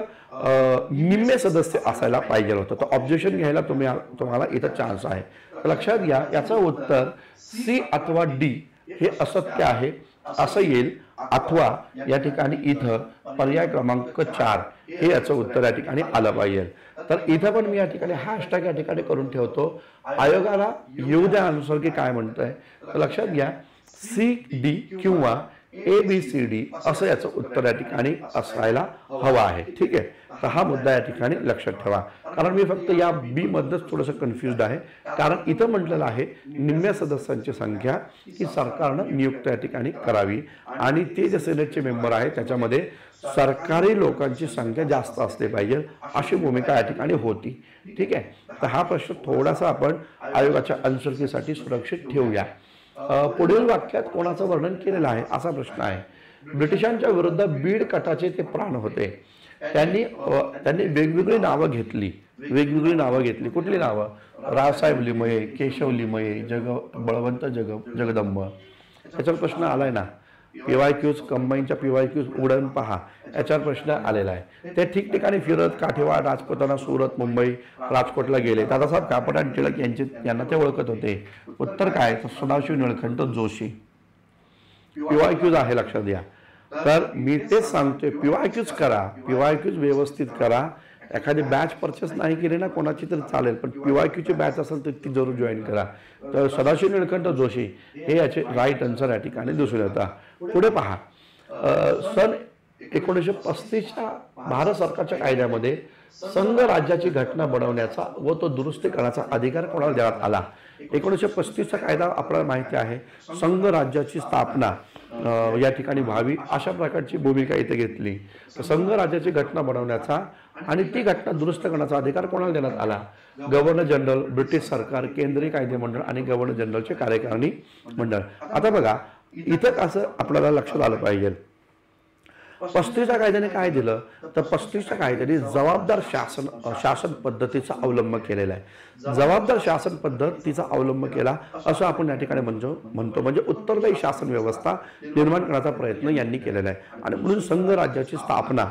निम्मे सदस्य असायला पाहिजे होतं. तर ऑब्जेक्शन घ्यायला तुम्हाला इथं चान्स आहे. तर लक्षात घ्या, याचं उत्तर सी अथवा डी हे असत्य आहे असं येईल, अथवा या ठिकाणी इथं पर्याय क्रमांक 4 हे याचं उत्तर या ठिकाणी आलं पाहिजे. तर इथं पण मी या ठिकाणी हॅशटॅग या ठिकाणी करून ठेवतो, आयोगाला येऊ द्या अनुसार की काय म्हणतंय. तर लक्षात घ्या, सी डी किंवा ABCD असं याचं उत्तर या ठिकाणी असायला हवं आहे. ठीक आहे, तर हा मुद्दा या ठिकाणी लक्षात ठेवा, कारण मी फक्त या बी मध्येच थोडंसं कन्फ्युज्ड आहे. कारण इथं म्हटलेलं आहे निम्म्या सदस्यांची संख्या ही सरकारनं नियुक्त या ठिकाणी करावी, आणि ते जे सिनेटचे मेंबर आहेत त्याच्यामध्ये सरकारी लोकांची संख्या जास्त असली पाहिजे अशी भूमिका या ठिकाणी होती. ठीक आहे, तर हा प्रश्न थोडासा आपण आयोगाच्या आन्सरकीसाठी सुरक्षित ठेवूया. पुढील वाक्यात कोणाचं वर्णन केलेलं आहे असा प्रश्न आहे. ब्रिटिशांच्या विरुद्ध बीड कटाचे ते प्राण होते. त्यांनी वेगवेगळी नावं घेतली. कुठली नावं? रावसाहेब लिमये, केशव लिमये, बळवंत जगदंब. याच्यावर प्रश्न आलाय ना, PYQs कंबाईनच्या PYQs उडण पहा, याच्यावर प्रश्न आलेला आहे. ते ठिकठिकाणी फिरत काठेवाड, राजपुताना, सुरत, मुंबई, राजकोटला गेले. दादासाहेब कापड आणि टिळक यांना ते ओळखत होते. उत्तर काय? तर सदाशिव निळकंठ जोशी. PYQs आहे, लक्षात द्या. तर मी तेच सांगतोय, PYQs करा, PYQs व्यवस्थित करा. एखादी बॅच परचेस नाही केली ना कोणाची तर चालेल, पण PYQची बॅच असेल तर ती जरूर जॉईन करा. तर सदाशिव निळकंठ जोशी हे याचे राईट आन्सर या ठिकाणी दिसून येतात. पुढे पहा, सन 1935च्या भारत सरकारच्या कायद्यामध्ये संघ राज्याची घटना बनवण्याचा व तो दुरुस्ती करण्याचा अधिकार कोणाला देण्यात आला? 1935चा कायदा आपल्याला माहिती आहे, संघ राज्याची स्थापना या ठिकाणी व्हावी अशा प्रकारची भूमिका इथे घेतली. संघ राज्याची घटना बनवण्याचा आणि ती घटना दुरुस्त करण्याचा अधिकार कोणाला देण्यात आला? गव्हर्नर जनरल, ब्रिटिश सरकार, केंद्रीय कायदेमंडळ आणि गव्हर्नर जनरलचे कार्यकारिणी मंडळ. आता बघा, इथं असं आपल्याला लक्षात आलं पाहिजे, 35च्या कायद्याने काय दिलं, तर 35च्या कायद्याने जबाबदार शासन पद्धतीचा अवलंब केलेला आहे. जबाबदार शासन पद्धतीचा अवलंब केला असं आपण या ठिकाणी म्हणतो. म्हणजे उत्तरदायी शासन व्यवस्था निर्माण करण्याचा प्रयत्न यांनी केलेला आहे, आणि म्हणून संघ राज्याची स्थापना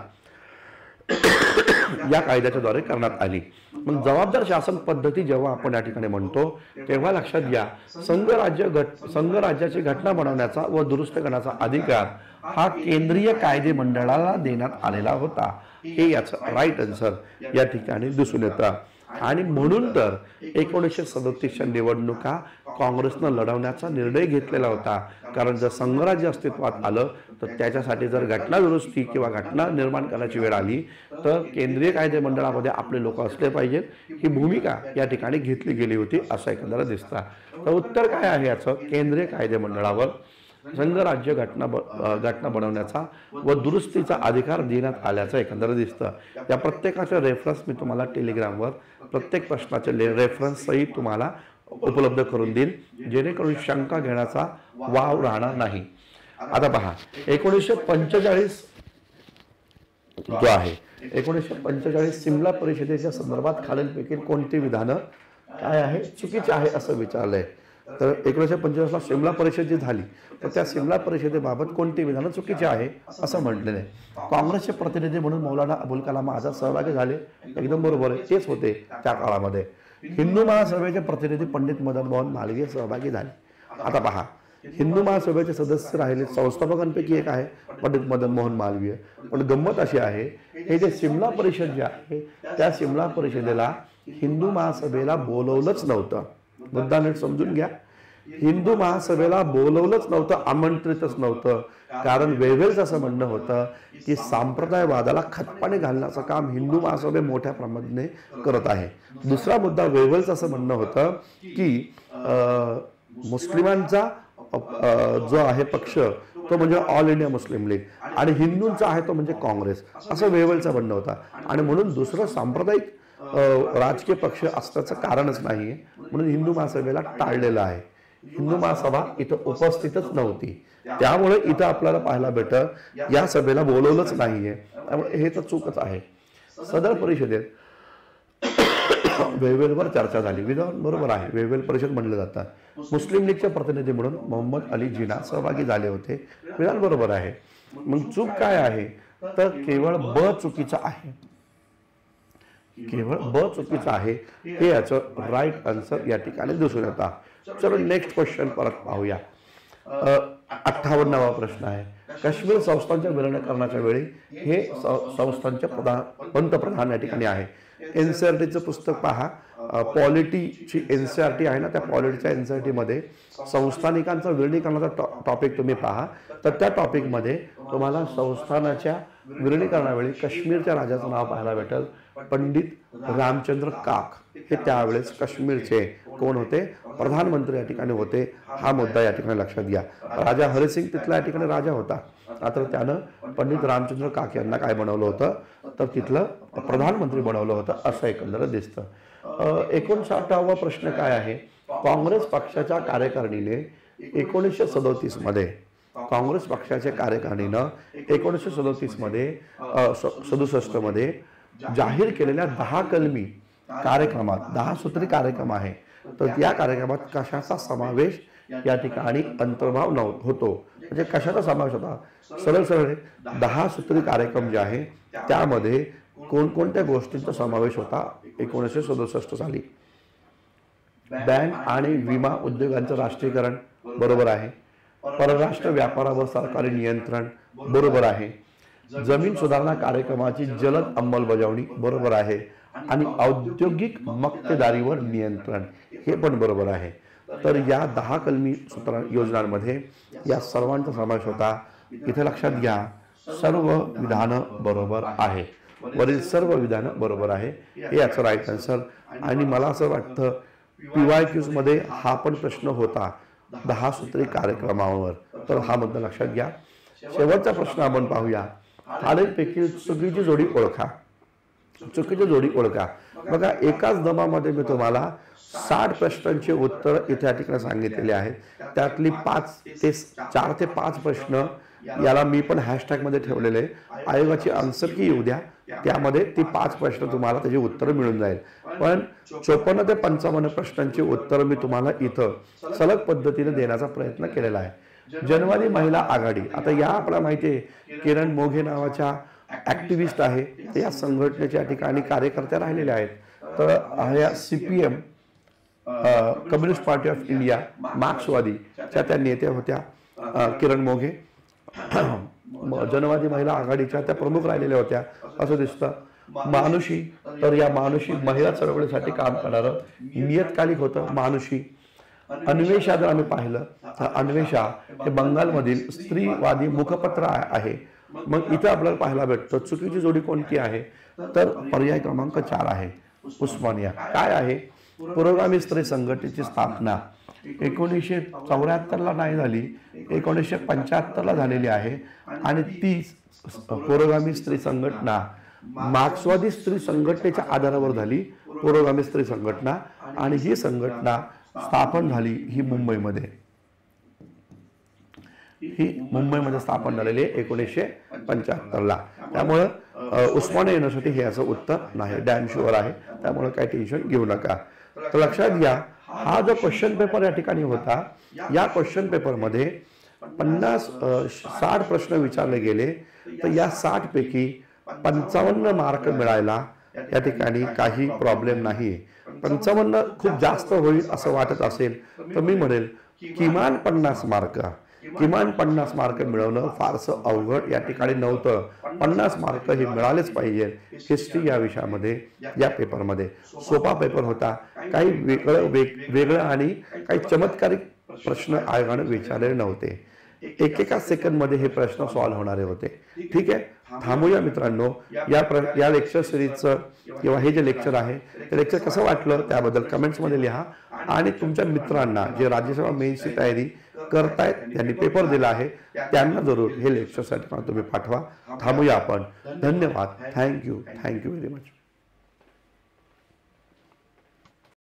या कायद्याच्या द्वारे करण्यात आली. मग जबाबदार शासन पद्धती जेव्हा आपण या ठिकाणी म्हणतो तेव्हा लक्षात घ्या, संघ राज्याची घटना बनवण्याचा व दुरुस्त करण्याचा अधिकार हा केंद्रीय कायदे मंडळाला देण्यात आलेला होता. हे याचं राईट आन्सर या ठिकाणी दिसून येतं. आणि म्हणून तर 1937च्या निवडणुका काँग्रेसनं लढवण्याचा निर्णय घेतलेला होता, कारण जर संघराज्य अस्तित्वात आलं तर त्याच्यासाठी जर घटना दुरुस्ती किंवा घटना निर्माण करण्याची वेळ आली तर केंद्रीय कायदे मंडळामध्ये आपले लोक असले पाहिजेत, ही भूमिका या ठिकाणी घेतली गेली होती असं एकंदर दिसतं. तर उत्तर काय आहे याचं? केंद्रीय कायदे मंडळावर संघराज्य घटना बनवण्याचा व दुरुस्तीचा अधिकार देण्यात आल्याचं एकंदर दिसतं. या प्रत्येकाचे रेफरन्स मी तुम्हाला टेलिग्रामवर प्रत्येक प्रश्नाचे रेफरन्स सहित तुम्हाला उपलब्ध करून देईल, जेणेकरून शंका घेण्याचा वाव राहणार नाही. आता पहा, 1945 जो आहे, 1945 सिमला परिषदेच्या संदर्भात खालीलपैकी कोणती विधानं काय आहे चुकीची आहे असं विचारलंय. तर 1945ला सिमला परिषद जी झाली तर त्या सिमला परिषदेबाबत कोणती विधानं चुकीची आहे असं म्हटलेलं आहे. काँग्रेसचे प्रतिनिधी म्हणून मौलाना अबुल कलाम आझाद सहभागी झाले, एकदम बरोबर आहे, तेच होते त्या काळामध्ये. हिंदू महासभेचे प्रतिनिधी पंडित मदन मोहन मालवीय सहभागी झाले. आता पहा, हिंदू महासभेचे सदस्य राहिले संस्थापकांपैकी एक आहे पंडित मदन मोहन मालवीय. पण गंमत अशी आहे, हे जे सिमला परिषद जे आहे त्या सिमला परिषदेला हिंदू महासभेला बोलवलंच नव्हतं. मुद्दा नीट समजून घ्या. हिंदू महासभेला बोलवलंच नव्हतं, आमंत्रितच नव्हतं. कारण वेव्हेल्स असं म्हणणं होतं की सांप्रदायवादाला खतपाणी घालण्याचं काम हिंदू महासभे मोठ्या प्रमाणाने करत आहे. दुसरा मुद्दा, वेव्हेल्स असं म्हणणं होतं की मुस्लिमांचा जो आहे पक्ष तो म्हणजे ऑल इंडिया मुस्लिम लीग आणि हिंदूंचा आहे तो म्हणजे काँग्रेस, असं वेव्हेल्सचं म्हणणं होतं. आणि म्हणून दुसरं सांप्रदायिक राजकीय पक्ष असण्याचं कारणच नाहीये, म्हणून हिंदू महासभेला टाळलेलं आहे. हिंदू महासभा इथं उपस्थितच नव्हती, त्यामुळे इथं आपल्याला पाहायला भेटत या सभेला बोलवलंच नाहीये, त्यामुळे हे तर चूकच आहे. सदर परिषदेत वेव्हेलवर चर्चा झाली. विधान बरोबर आहे, वेव्हेल परिषद म्हणलं जातं. मुस्लिम लीगचे प्रतिनिधी म्हणून मोहम्मद अली जिना सहभागी झाले होते. विधान बरोबर आहे. मग चूक काय आहे, तर केवळ ब चुकीचं आहे. केवळ ब चुकीचं आहे, हे याचं राईट आन्सर या ठिकाणी दिसून येतं. चलो नेक्स्ट क्वेश्चन परत पाहूया. 58वा प्रश्न आहे. काश्मीर संस्थांच्या विलीनीकरणाच्या वेळी हे संस्थांचे पंतप्रधान या ठिकाणी आहे. एनसीईआरटीचं पुस्तक पहा, पॉलिटीची एनसीईआरटी आहे ना, त्या पॉलिटीच्या एनसीईआरटी मध्ये संस्थानिकांचा विलीनीकरणाचा टॉपिक तुम्ही पहा, तर त्या टॉपिकमध्ये तुम्हाला संस्थानाच्या विलीनीकरणावेळी काश्मीरच्या राजाचं नाव पाहायला भेटेल, पंडित रामचंद्र काक. हे त्यावेळेस काश्मीरचे कोण होते, प्रधानमंत्री या ठिकाणी होते. हा मुद्दा या ठिकाणी लक्षात घ्या. राजा हरिसिंग तिथला या ठिकाणी राजा होता, मात्र त्यानं पंडित रामचंद्र काक यांना काय बनवलं होतं, तर तिथलं प्रधानमंत्री बनवलं होतं, असं एकंदर दिसतं. 59वा प्रश्न काय आहे. काँग्रेस पक्षाच्या कार्यकारिणीने 1937 मध्ये काँग्रेस पक्षाच्या कार्यकारिणीनं 1937 मध्ये 67 मध्ये जाहीर केलेल्या 10 कलमी कार्यक्रमात 10 सूत्री कार्यक्रम आहे, तर या कार्यक्रमात कशाचा समावेश या ठिकाणी अंतर्भाव होतो, म्हणजे कशाचा समावेश होता. सरळ सरळ 10 सूत्री कार्यक्रम जे आहे त्यामध्ये कोणकोणत्या गोष्टींचा समावेश होता 1967 साली. बँक आणि विमा उद्योगांचं राष्ट्रीयकरण बरोबर आहे. परराष्ट्र व्यापारावर सरकारी नियंत्रण बरोबर आहे. जमीन सुधारणा कार्यक्रमाची जलद अंमलबजावणी बरोबर आहे. आणि औद्योगिक मक्तेदारीवर नियंत्रण हे पण बरोबर आहे. तर या 10 कलमी योजनांमध्ये या सर्वांचा समावेश होता. इथे लक्षात घ्या, सर्व विधानं बरोबर आहे. वरील सर्व विधानं बरोबर आहे, हे याचं राईट आन्सर. आणि मला असं वाटतं PYQs मध्ये हा पण प्रश्न होता 10 सूत्री कार्यक्रमावर, तर हा मुद्दा लक्षात घ्या. शेवटचा प्रश्न आपण पाहूया. खालीलपैकी चुकीची जोडी ओळखा. चुकीची जोडी ओळखा. बघा, एकाच दमामध्ये मी तुम्हाला 60 प्रश्नांची उत्तर इथे या ठिकाणी सांगितलेली आहेत. त्यातली 4 ते 5 प्रश्न याला मी पण हॅशटॅग मध्ये ठेवलेले. आयोगाची आन्सर की येऊ द्या, त्यामध्ये ती 5 प्रश्न तुम्हाला त्याची उत्तर मिळून जाईल. पण 54 ते 55 प्रश्नांची उत्तर मी तुम्हाला इथं सलग पद्धतीने देण्याचा प्रयत्न केलेला आहे. जनवादी महिला आघाडी, आता या आपल्याला माहिती आहे किरण मोघे नावाच्या ऍक्टिव्हिस्ट आहे, ते या संघटनेच्या ठिकाणी कार्यकर्त्या राहिलेल्या आहेत. तर या CPM communist party of India मार्क्सवादीच्या त्या नेत्या होत्या किरण मोघे. जनवादी महिला आघाडीच्या त्या प्रमुख राहिलेल्या होत्या असं दिसतं. मानुषी, तर या मानुषी महिला चळवळीसाठी काम करणारं नियतकालिक होतं मानुषी. अन्वेषा जर आम्ही पाहिलं तर अन्वेषा हे बंगालमधील स्त्रीवादी मुखपत्र आहे. मग इथं आपल्याला पाहायला भेटतं चुकीची जोडी कोणती आहे, तर पर्याय क्रमांक 4 आहे उस्मानिया. काय आहे, पुरोगामी स्त्री संघटनेची स्थापना 1974 ला नाही झाली, 1975 ला झालेली आहे. आणि ती पुरोगामी स्त्री संघटना मार्क्सवादी स्त्री संघटनेच्या आधारावर झाली, पुरोगामी स्त्री संघटना. आणि ही संघटना स्थापन झाली ही मुंबईमध्ये. ही मुंबईमध्ये स्थापन झालेली आहे 1975 ला. त्यामुळे उस्मानिया युनिव्हर्सिटी हे याचं उत्तर नाही, डॅम शुअर आहे, त्यामुळे काही टेन्शन घेऊ नका. तर लक्षात घ्या, हा जो क्वेश्चन पेपर या ठिकाणी होता, या क्वेश्चन पेपरमध्ये 60 प्रश्न विचारले गेले. तर या 60 पैकी 55 मार्क मिळायला या ठिकाणी काही प्रॉब्लेम नाही. 55 खूप जास्त होईल असं वाटत असेल तर मी म्हणेल किमान 50 मार्क मिळवणं फारसं अवघड या ठिकाणी नव्हतं. 50 मार्क हे मिळालेच पाहिजे. हिस्ट्री या विषयामध्ये, या पेपरमध्ये सोपा पेपर होता. काही वेगळं आणि काही चमत्कारिक प्रश्न आयोगाने विचारलेले नव्हते. एकेका सेकंडमध्ये हे प्रश्न सॉल्व्ह होणारे होते. ठीक आहे, थांबूया मित्रांनो. या लेक्चर सिरीजचं किंवा हे जे लेक्चर आहे ते लेक्चर कसं वाटलं त्याबद्दल कमेंट्समध्ये लिहा. आणि तुमच्या मित्रांना जे राज्यसेवा मेन्सची तयारी करतायत, त्यांनी पेपर दिला आहे, त्यांना जरूर हे लेक्चरसाठी तुम्ही पाठवा. थांबूया आपण. धन्यवाद. Thank you very much.